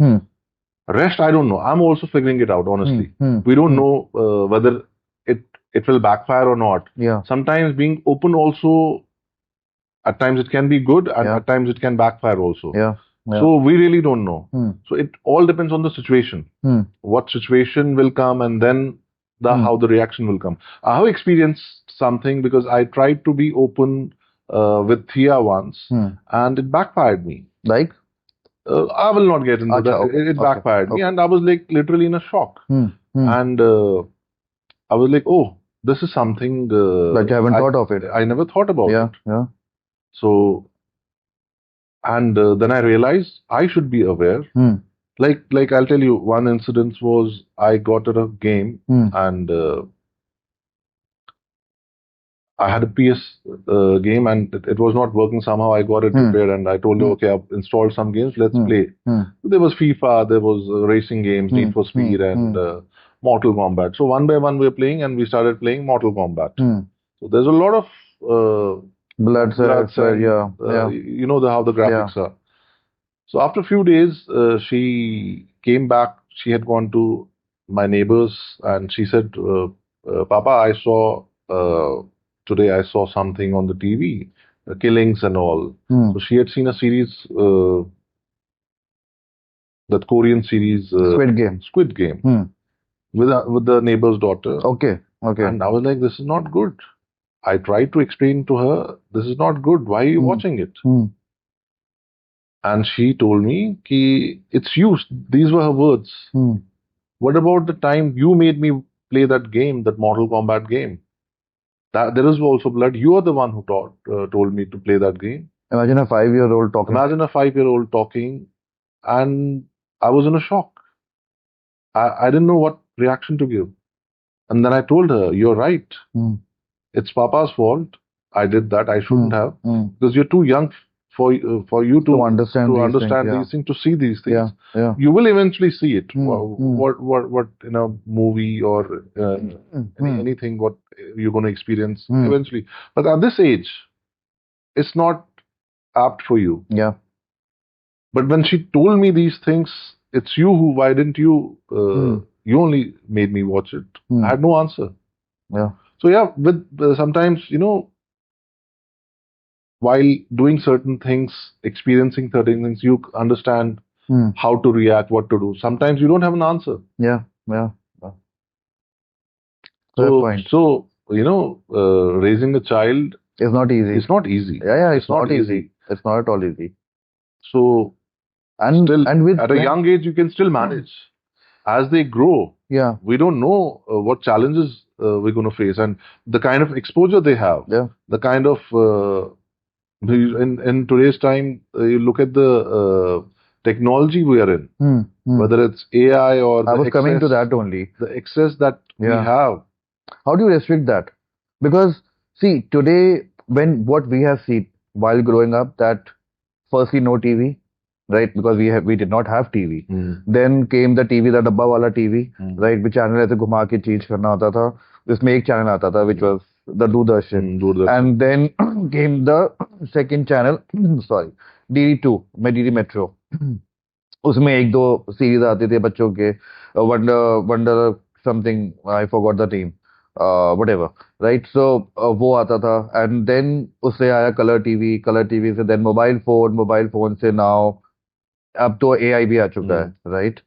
Rest, I don't know. I'm also figuring it out, honestly. We don't know whether it will backfire or not. Yeah. Sometimes being open also, at times it can be good, and Yeah. at times it can backfire also. Yeah. So we really don't know. So it all depends on the situation. What situation will come, and then how the reaction will come. I have experienced something because I tried to be open with Thea once, and it backfired me. Like? I will not get into that. Okay. It backfired me, and I was like literally in a shock. And I was like, oh, this is something But you haven't thought of it. I never thought about it. Yeah. So, and then I realized I should be aware. Like I'll tell you, one incident was I got at a game and I had a PS game and it was not working somehow. I got it prepared and I told you, okay, I've installed some games, let's play. There was FIFA, there was racing games, Need for Speed and Mortal Kombat. So one by one we were playing and we started playing Mortal Kombat. So there's a lot of blood cells, and, yeah. you know how the graphics are. So after a few days, she came back. She had gone to my neighbors and she said, Papa, I saw today I saw something on the TV, killings and all. So she had seen a series, that Korean series, Squid Game, with the neighbor's daughter. Okay. And I was like, this is not good. I tried to explain to her, this is not good. Why are you watching it? And she told me, ki, it's used. These were her words. What about the time you made me play that game, that Mortal Kombat game? That there is also blood. You are the one who told me to play that game. Imagine a 5-year-old talking. Imagine a 5-year-old talking, and I was in a shock. I didn't know what reaction to give. And then I told her, "You're right. Mm. It's Papa's fault. I did that. I shouldn't have, because you're too young for you to understand these things, to see these things. Yeah. You will eventually see it. What in a movie or anything, what you're going to experience eventually. But at this age, it's not apt for you. Yeah. But when she told me these things, it's you who. Why didn't you? You only made me watch it. I had no answer. Yeah. So yeah, with sometimes, while doing certain things, experiencing certain things, you understand how to react, what to do. Sometimes you don't have an answer. Yeah. So raising a child is not easy. It's not easy. Yeah, it's not easy. It's not at all easy. So and at a young age, you can still manage. As they grow, we don't know what challenges we're going to face, and the kind of exposure they have, the kind of in today's time, you look at the technology we are in, whether it's AI or I was coming to that only. The excess that we have. How do you restrict that? Because see, today, what we have seen while growing up, that firstly no TV, right? Because we did not have TV. Then came the TV, the dabba wala TV, right? which channel ऐसे घुमा के change करना होता था. इसमें एक channel आता था, which was the Doordarshan. And then came the second channel, sorry, DD2, DD Metro. उसमें एक दो सीरीज आते थे बच्चों के, wonder something, I forgot the team, whatever, right? So वो आता था, and then उससे आया कलर टीवी से then मोबाइल फोन से now अब तो AI भी आ चुका है, right?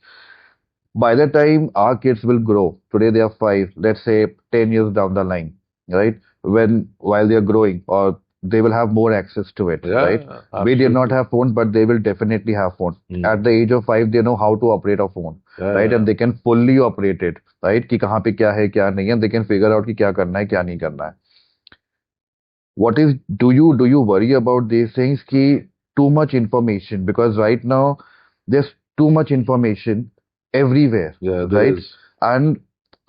By the time our kids will grow, today they are 5, let's say 10 years down the line, right? While they are growing, or they will have more access to it, right? Absolutely. We did not have phones, but they will definitely have phones. At the age of 5, they know how to operate a phone, right? And they can fully operate it, right? कि कहाँ पे क्या है, क्या नहीं है, they can figure out कि क्या करना है, क्या नहीं करना है. Do you worry about these things? कि too much information, because right now there's too much information everywhere, right? And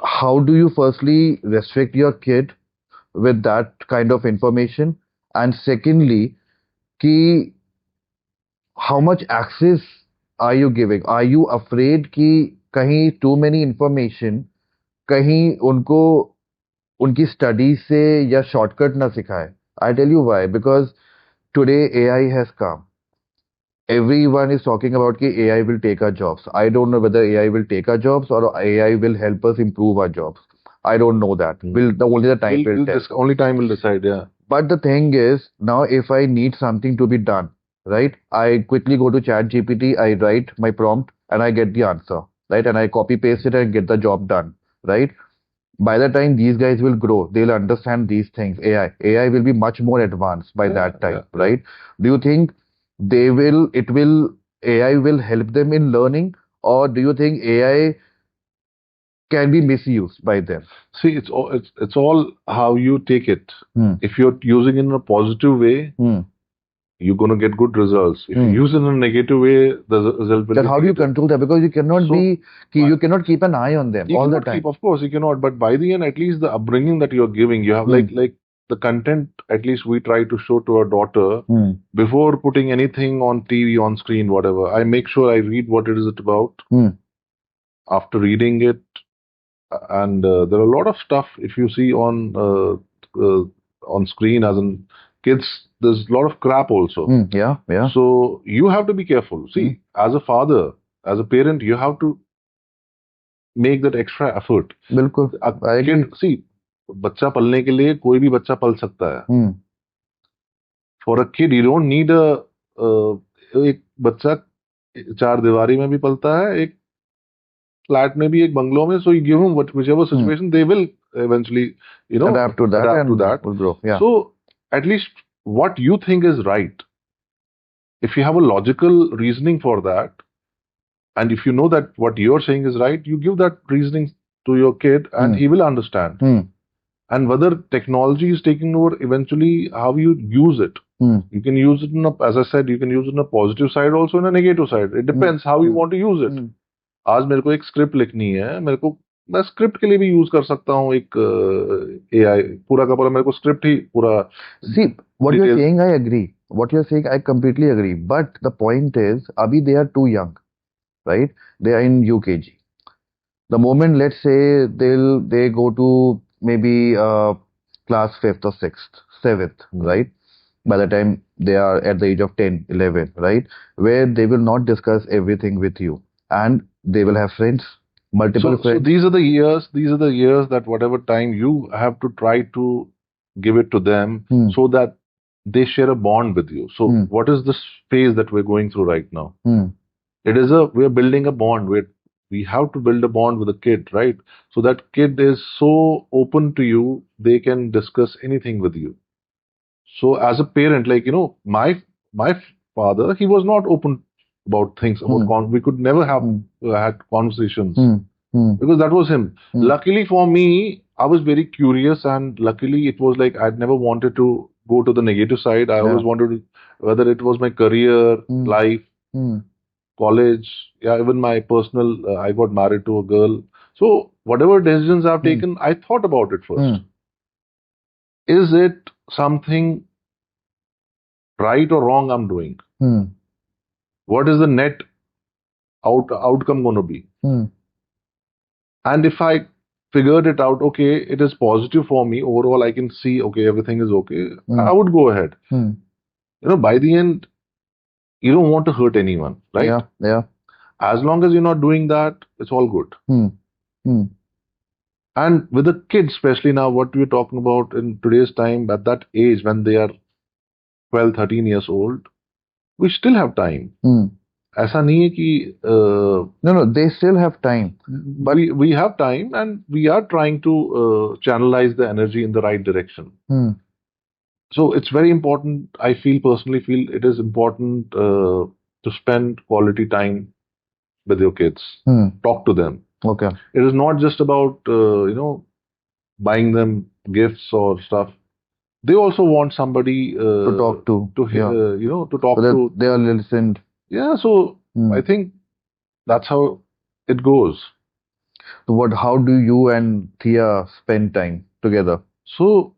how do you firstly restrict your kid with that kind of information? And secondly, कि how much access are you giving? Are you afraid कि कहीं too many information कहीं उनको उनकी study से या shortcut ना सिखाए? I tell you why. Because today AI has come. Everyone is talking about कि AI will take our jobs. I don't know whether AI will take our jobs or AI will help us improve our jobs. I don't know that. Only the time will tell. Only time will decide, yeah. But the thing is, now if I need something to be done, right, I quickly go to ChatGPT, I write my prompt, and I get the answer, right? And I copy paste it and get the job done, right? By the time these guys will grow, they'll understand these things. AI will be much more advanced by that time, right? Do you think AI will help them in learning, or do you think AI can be misused by them? See, it's all how you take it. If you're using it in a positive way, you're going to get good results. If you use it in a negative way, the result will be how do you control that? Because you cannot you cannot keep an eye on them all the time. Of course, you cannot. But by the end, at least the upbringing that you're giving, you have like the content. At least we try to show to our daughter before putting anything on TV, on screen, whatever. I make sure I read what it is about. After reading it, and there are a lot of stuff if you see on screen, as in kids. There's a lot of crap also. Yeah. So you have to be careful. See, as a father, as a parent, you have to make that extra effort. बिल्कुल. See, बच्चा पलने के लिए कोई भी बच्चा पल सकता है. For a kid, you don't need एक बच्चा चार दीवारी में भी पलता है, एक फ्लैट में भी, एक बंगलो में. So you give them whichever situation, they will eventually, adapt to that. Will grow. Yeah. So at least what you think is right, if you have a logical reasoning for that, and if you know that what you're saying is right, you give that reasoning to your kid and he will understand. and whether technology is taking over eventually how you use it. You can use it in a, as I said, you can use it in a positive side also in a negative side. It depends how you want to use it. आज मेरे को एक script लिखनी है, मेरे को मैं script के लिए भी यूज कर सकता हूँ एक एआई, पूरा का पूरा मेरे को स्क्रिप्ट ही पूरा. See, what you're details. saying, I agree. What you're saying, I completely agree. But the point is, Abhi, they are too young, right? They are in UKG. The moment, let's say, they go to maybe class 5th or 6th, 7th, right? By the time they are at the age of 10, 11, right? Where they will not discuss everything with you, and they will have friends, multiple So friends. these are the years. These are the years that whatever time you have to try to give it to them, so that they share a bond with you. So what is this phase that we're going through right now? It is we're building a bond. We have to build a bond with a kid, right? So that kid is so open to you, they can discuss anything with you. So as a parent, like, my father, he was not open about things about we could never have had conversations because that was him. Luckily for me, I was very curious, and luckily it was like I'd never wanted to go to the negative side. I always wanted to, whether it was my career, life, college, yeah, even my personal, I got married to a girl. So whatever decisions I've taken, I thought about it first. Is it something right or wrong I'm doing? What is the net outcome going to be? And if I figured it out, okay, it is positive for me. Overall, I can see, okay, everything is okay. I would go ahead. By the end, you don't want to hurt anyone, right? Yeah, yeah. As long as you're not doing that, it's all good. And with the kids, especially now, what we're talking about in today's time, at that age when they are 12, 13 years old, we still have time. ऐसा नहीं है कि No, they still have time. but we have time, and we are trying to channelize the energy in the right direction. So it's very important. I personally feel it is important to spend quality time with your kids. Talk to them. Okay. It is not just about buying them gifts or stuff. They also want somebody To talk to. to talk So that to. they are listened. Yeah, so I think that's how it goes. So how do you and Thea spend time together? So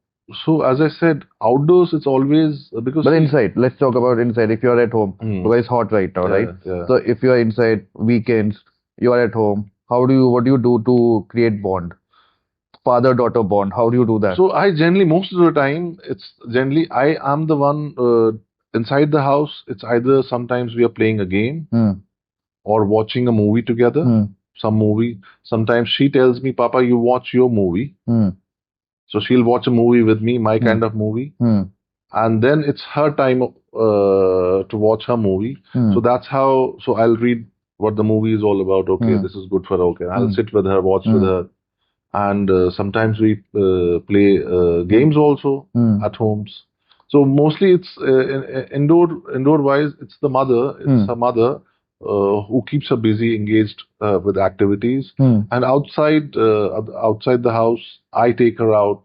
as I said, outdoors it's always because. But inside, let's talk about inside. If you're at home, because it's hot right now, right? Yeah. So if you're inside weekends, you are at home. What do you do to create bond? Father-daughter bond. How do you do that? So I generally, most of the time, it's generally I am the one inside the house. It's either sometimes we are playing a game or watching a movie together, some movie. Sometimes she tells me, Papa, you watch your movie. So she'll watch a movie with me, my kind of movie. And then it's her time to watch her movie. So that's how, so I'll read what the movie is all about. Okay, this is good for her. Okay, I'll sit with her, watch with her. And sometimes we play games also at homes. So mostly it's indoor wise, it's the mother, it's her mother who keeps her busy, engaged with activities. And outside the house, I take her out,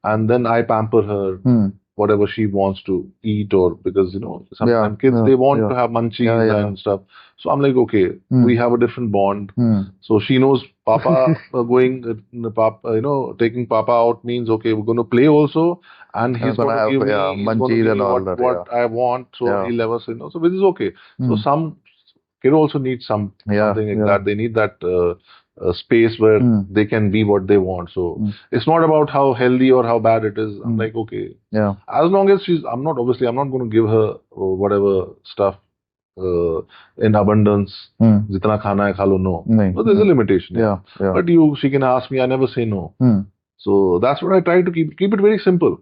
and then I pamper her. Whatever she wants to eat, or because sometimes kids they want to have munchies and stuff. So I'm like, okay, we have a different bond. So she knows Papa taking Papa out means okay, we're going to play also, and he's going to give me munchies and all that. What I want. So he'll never say no. So which is okay. So some kid also needs something like that. They need that space where they can be what they want. So it's not about how healthy or how bad it is. I'm like, okay, as long as I'm not going to give her whatever stuff in abundance. Jitna khana hai khalo, no. But there's a limitation. But she can ask me, I never say no. So that's what I try to keep it very simple.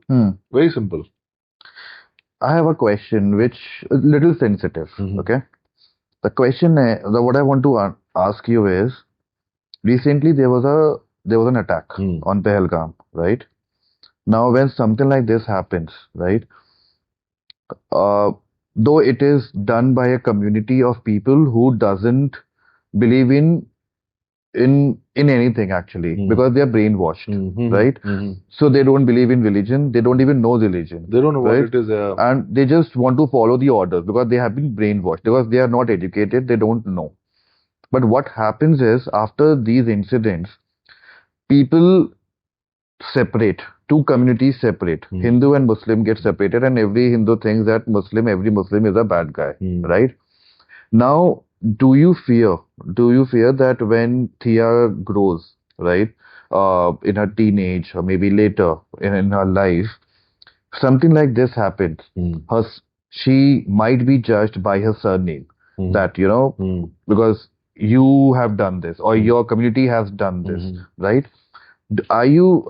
Very simple. I have a question which is a little sensitive. Okay. The question, what I want to ask you is, recently there was an attack on Pahalgam, right? Now, when something like this happens, right? Though it is done by a community of people who doesn't believe in in anything actually, because they are brainwashed, right? So they don't believe in religion, they don't even know religion, They don't know what right? it is. And they just want to follow the orders because they have been brainwashed, because they are not educated, they don't know. But what happens is, after these incidents, people separate, two communities separate. Hindu and Muslim get separated, and every Hindu thinks that every Muslim is a bad guy, right? Now, do you fear that when Thea grows, right, in her teenage or maybe later in her life, something like this happens? She might be judged by her surname, that, because you have done this or your community has done this, right? Are you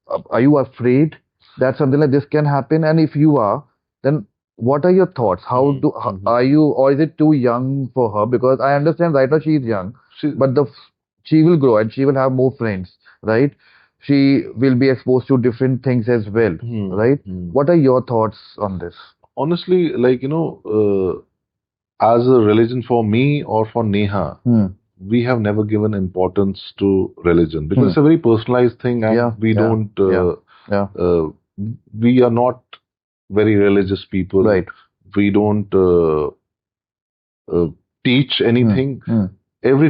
afraid that something like this can happen? And if you are, then what are your thoughts? Are you, or is it too young for her? Because I understand right now she is young, but she will grow and she will have more friends, right? She will be exposed to different things as well, right? What are your thoughts on this? Honestly, like, as a religion for me or for Neha, we have never given importance to religion because it's a very personalized thing, and we don't. We are not very religious people. Right. We don't teach anything.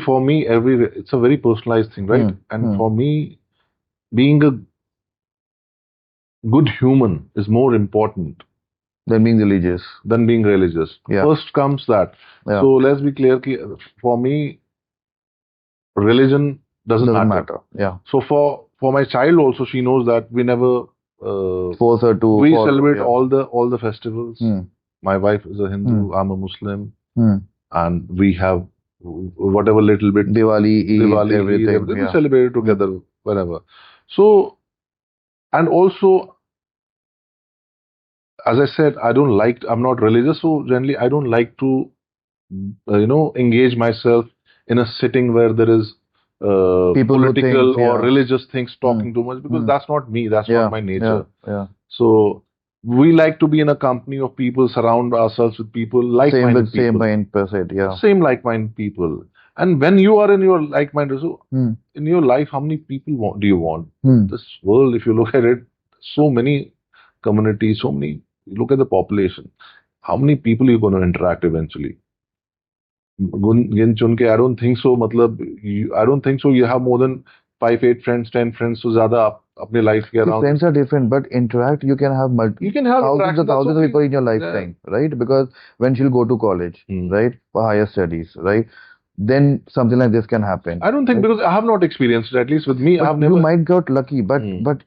For me, it's a very personalized thing, right? And for me, being a good human is more important Than being religious. Yeah. First comes that. Yeah. So let's be clear, for me, religion doesn't matter. Yeah. So for my child also, she knows that we never Force her to we follow, celebrate yeah. all the festivals. My wife is a Hindu, I'm a Muslim, and we have whatever little bit Diwali, Eid, everything. we celebrate it together whenever. So, and also, as I said, I'm not religious, so generally I don't like to engage myself in a sitting where there is People who political think, or yeah. religious things talking too much, because that's not me, that's Yeah. not my nature. Yeah. So we like to be in a company of people, surround ourselves with people, like-minded Same people. mind per se, yeah. Same like-minded people. And when you are in your like-minded, so in your life, how many people do you want? This world, if you look at it, so many communities, look at the population. How many people are you going to interact eventually? गिन चुन के, I don't think so. मतलब, I don't think so. You have more than 5, 8 friends, 10 friends. So ज़्यादा आप अपने life के around. Friends are different, but interact, you can have You can have thousands of okay. people in your lifetime, right? Because when she'll go to college, right, for higher studies, right, then something like this can happen. I don't think, because I have not experienced it, at least with me. I have never. You might get lucky, but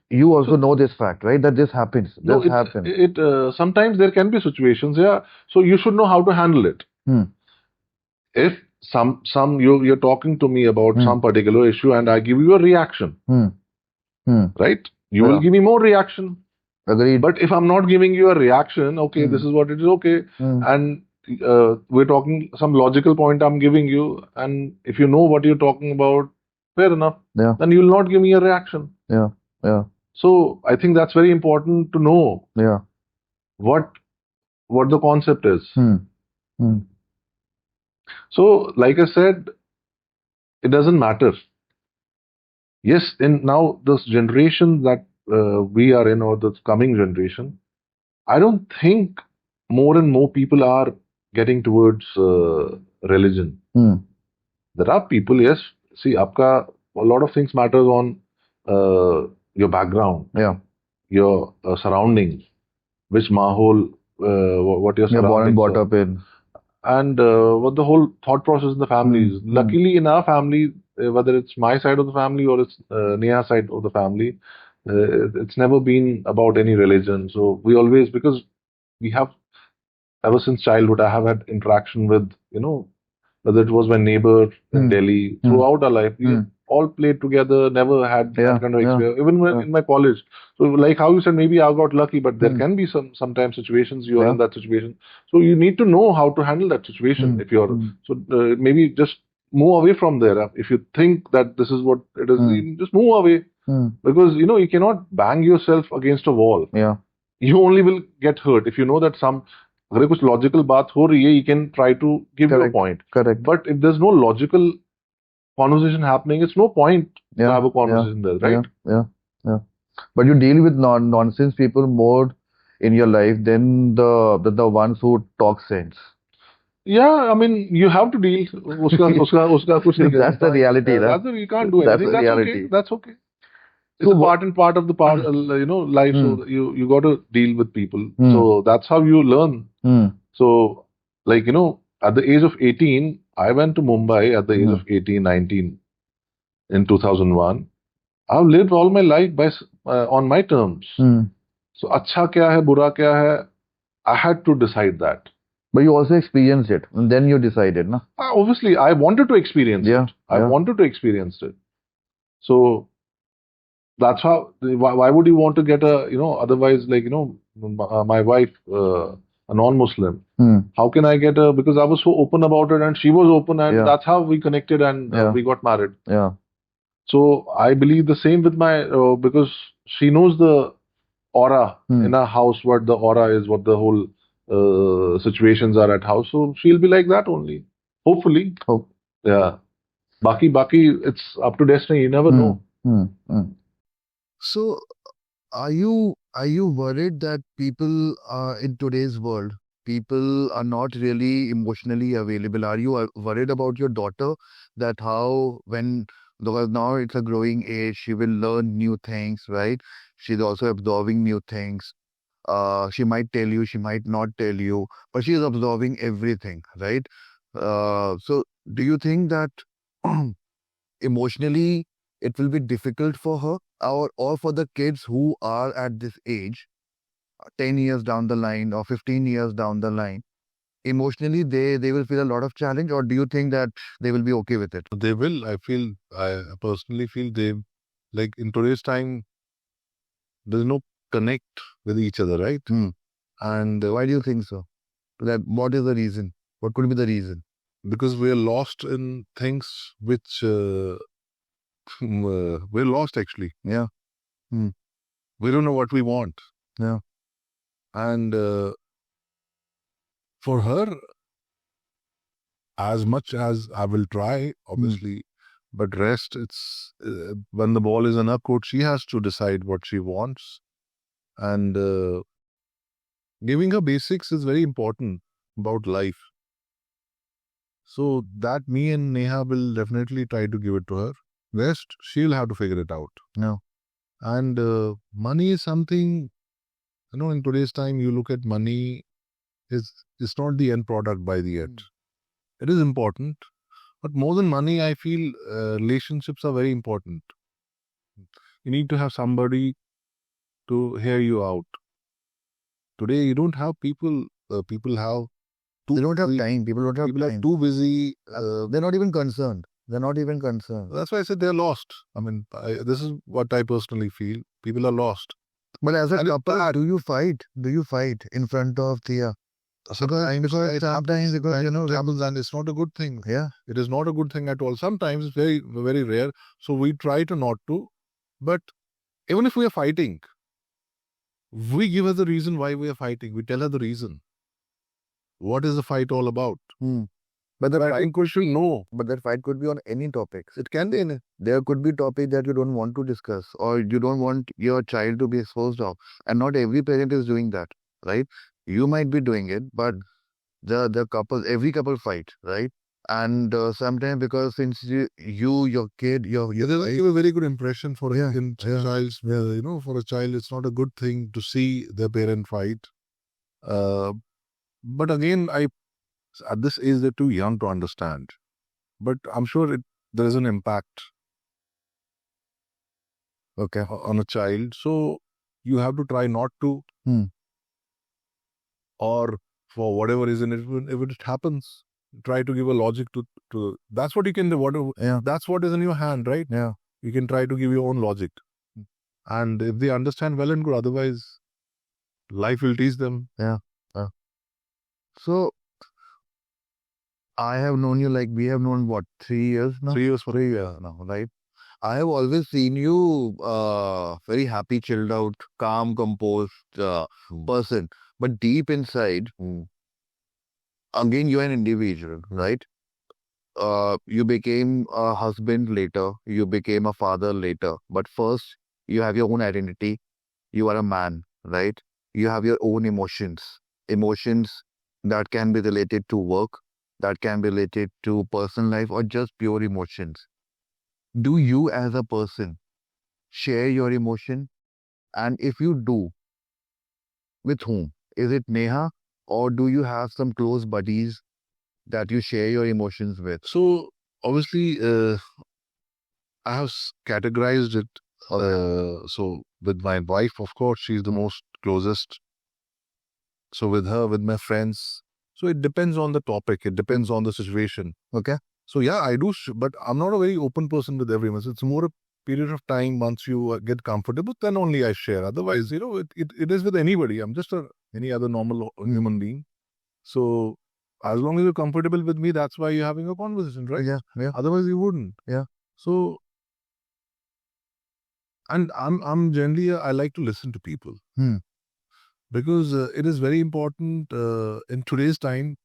you also know this fact, right? That this happens. No, This happens. Sometimes there can be situations, yeah. So you should know how to handle it. If you're talking to me about some particular issue and I give you a reaction, right? You will give me more reaction. Agreed. But if I'm not giving you a reaction, okay, this is what it is, okay, and we're talking some logical point I'm giving you, and if you know what you're talking about, fair enough. Yeah. Then you'll not give me a reaction. Yeah. Yeah. So I think that's very important to know. Yeah. What the concept is. So, like I said, it doesn't matter. Yes, in now this generation that we are in, or the coming generation, I don't think more and more people are getting towards religion. There are people, yes. See, a lot of things matters on your background, your surroundings, which mahol, what your surroundings born and brought up in. And what the whole thought process in the family is. Luckily, in our family, whether it's my side of the family or it's Neha's side of the family, it's never been about any religion. So we always, because we have, ever since childhood, I have had interaction with, whether it was my neighbor in Delhi, throughout our life, we all played together, never had that kind of experience, even when in my college. So, like how you said, maybe I got lucky, but there can be sometimes situations you are in that situation. So you need to know how to handle that situation. If you're maybe just move away from there. If you think that this is what it is, just move away, because you cannot bang yourself against a wall. Yeah, you only will get hurt if you know that अगर कुछ logical बात हो रही है, you can try to give your point. Correct. But if there's no logical conversation happening, it's no point to Yeah, have a yeah, conversation there, yeah, right? yeah, yeah. But you deal with nonsense people more in your life than the ones who talk sense. Yeah, I mean, you have to deal. Uska kuch nahi That's the reality, yeah, right? that's you can't do That's anything. the That's okay. reality. That's okay. It's So a what? part and part of the part, life. Hmm. So you got to deal with people. Hmm. So that's how you learn. Hmm. So, like, at the age of 18, I went to Mumbai at the age Hmm. of 18, 19 in 2001. I've lived all my life on my terms. Hmm. So, अच्छा क्या है, बुरा क्या है, I had to decide that. But you also experienced it, and then you decided, no? Obviously, I wanted to experience Yeah, it. I yeah. wanted to experience it. So that's how. Why would you want to get otherwise, like, my wife, a non-Muslim. Hmm. How can I get a? Because I was so open about it, and she was open, and Yeah. that's how we connected, and Yeah. we got married. Yeah. So I believe the same with my because she knows the aura Hmm. in our house, what the aura is, what the whole situations are at house. So she'll be like that only. Hopefully, Hope. yeah. Baki, it's up to destiny. You never Hmm. know. Hmm. Hmm. So, are you worried that people in today's world, people are not really emotionally available? Are you worried about your daughter that how when because now it's a growing age, she will learn new things, right? She's also absorbing new things. She might tell you, she might not tell you, but she is absorbing everything, right? So do you think that emotionally it will be difficult for her or for the kids who are at this age 10 years down the line or 15 years down the line emotionally they will feel a lot of challenge, or do you think that they will be okay with it? They will. I personally feel they, like, in today's time, there's no connect with each other, right? Hmm. And Why do you think so? That what is the reason? What could be the reason? because we're lost in things which we're lost actually. Yeah. Hmm. We don't know what we want. Yeah. And for her, as much as I will try, obviously, but rest, it's when the ball is in her court, she has to decide what she wants. And giving her basics is very important about life. So that me and Neha will definitely try to give it to her. Rest, she'll have to figure it out. No. And money is something, in today's time, you look at money, it's not the end product by the end. It is important. But more than money, I feel relationships are very important. You need to have somebody to hear you out. Today, you don't have people, people have They don't have time. People don't have people are time. too busy. They're not even concerned. They're not even concerned. That's why I said they're lost. I mean, this is what I personally feel. People are lost. But as a And it's couple, bad. do you fight? Do you fight in front of the sometimes because It happens, and it's not a good thing. yeah. It is not a good thing at all. Sometimes it's very, very rare. So we try to not to. But even if we are fighting, we give her the reason why we are fighting. We tell her the reason. What is the fight all about? But the I fight think we should know. but that fight could be on any topics. It can be in. There could be topic that you don't want to discuss or you don't want your child to be exposed of. And not every parent is doing that, right? You might be doing it, but the couple every couple fight, right? And sometimes because since your kid, your They wife, give a very good impression for Yeah, yeah. child's. For a child, it's not a good thing to see their parent fight. Uh, but again, at this age they're too young to understand. But I'm sure there is an impact okay. on a child. So you have to try not to, or for whatever reason, if it happens, try to give a logic to. That's what you can do. Whatever. Yeah. That's what is in your hand, right? Yeah. You can try to give your own logic, and if they understand, well and good. Otherwise, life will teach them. Yeah. So I have known you like we have known what 3 years now. 3 years. 3 years now, right? I have always seen you very happy, chilled out, calm, composed person. But deep inside, again, you're an individual, right? You became a husband later, you became a father later, but first you have your own identity. You are a man, right? You have your own emotions that can be related to work, that can be related to personal life, or just pure emotions. Do you, as a person, share your emotion? And if you do, with whom? Is it Neha, or do you have some close buddies that you share your emotions with? So obviously, I have categorized it. So with my wife, of course, she's the most closest. So with her, with my friends, so it depends on the topic. It depends on the situation. Okay. So yeah, I do, but I'm not a very open person with everyone. So it's more a period of time. Once you get comfortable, then only I share. Otherwise, it is with anybody. I'm just any other normal human being. So as long as you're comfortable with me, that's why you're having a conversation, right? Yeah, yeah, Otherwise, you wouldn't. yeah. So, and I'm generally I like to listen to people Hmm. because it is very important in today's time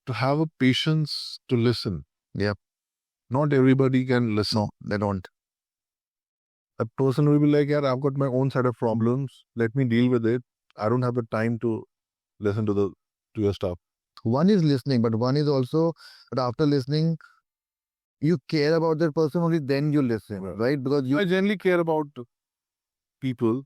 to have a patience to listen. Yep. Not everybody can listen. No, they don't. A person will be like, yeah, I've got my own set of problems. Let me deal with it. I don't have the time to listen to your stuff. One is listening, but one is also, but after listening, you care about that person only then you listen, right? Because you I generally care about people,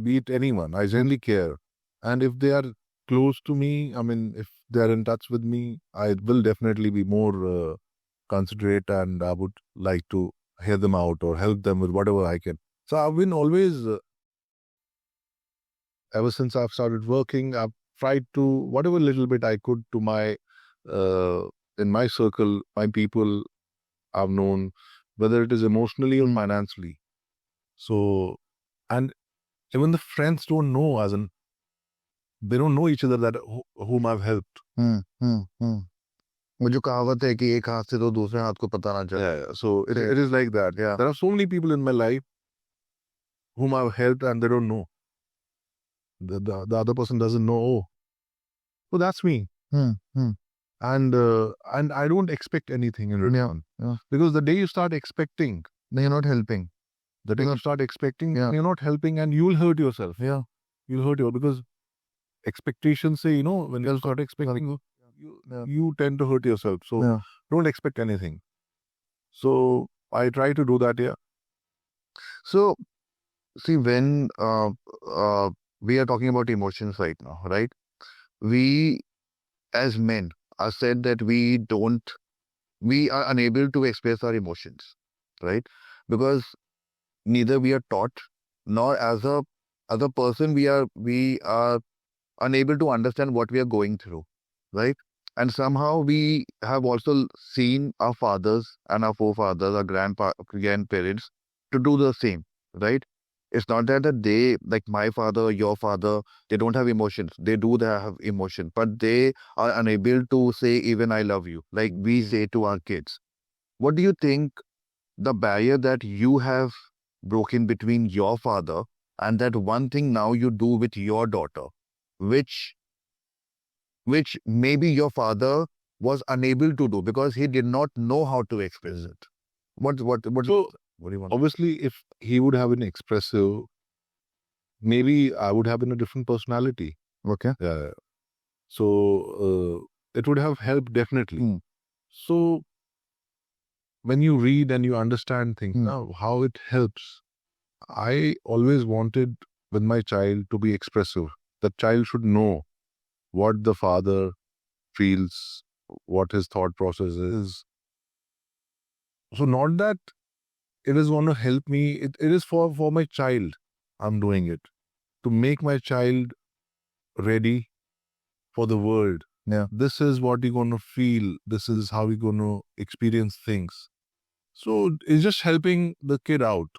be it anyone. I generally care. And if they are close to me, I mean, if they are in touch with me, I will definitely be more considerate and I would like to hear them out or help them with whatever I can. So I've been always, ever since I've started working, I've tried to, whatever little bit I could to my, in my circle, my people I've known, whether it is emotionally or financially. So, and even the friends don't know, as in, they don't know each other that whom I've helped. वो जो कहावत है कि एक हाथ से तो दूसरे हाथ को पता ना चले. Yeah. So it is like that. Yeah. There are so many people in my life whom I've helped and they don't know. The other person doesn't know. Oh, so that's me. And I don't expect anything in return. Yeah. Because the day you start expecting, then you're not helping. the day you start expecting, you're not helping and you'll hurt yourself. Yeah. You'll hurt yourself because expectations say, when you start expecting, you tend to hurt yourself. So don't expect anything. So I try to do that. Yeah. So see, when we are talking about emotions right now, right? We as men are said that we are unable to express our emotions, right? Because neither we are taught nor as a person we are unable to understand what we are going through, right? And somehow we have also seen our fathers and our forefathers, our grandparents to do the same, right? It's not that they, like my father, your father, they don't have emotions. They do have emotion, but they are unable to say even I love you, like we say to our kids. What do you think the barrier that you have broken between your father and that one thing now you do with your daughter, which maybe your father was unable to do because he did not know how to express it? What So what do you want? obviously, if he would have been expressive, maybe I would have been a different personality. Okay. Yeah. So it would have helped definitely. So when you read and you understand things, now how it helps, I always wanted with my child to be expressive. The child should know what the father feels, what his thought process is. So not that it is going to help me. It is for my child. I'm doing it to make my child ready for the world. Yeah. This is what you're going to feel. This is how you're going to experience things. So it's just helping the kid out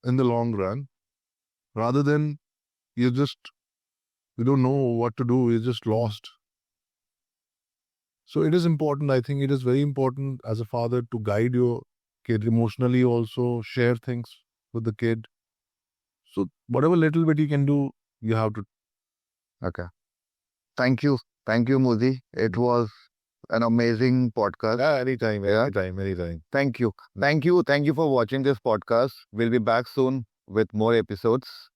in the long run rather than you don't know what to do. You're just lost. So it is important. I think it is very important as a father to guide your kid emotionally, also share things with the kid. So whatever little bit you can do, you have to. Okay. Thank you. Thank you, Muzi. It was an amazing podcast. Yeah, anytime, Yeah. anytime. Thank you. Thank you. Thank you for watching this podcast. We'll be back soon with more episodes.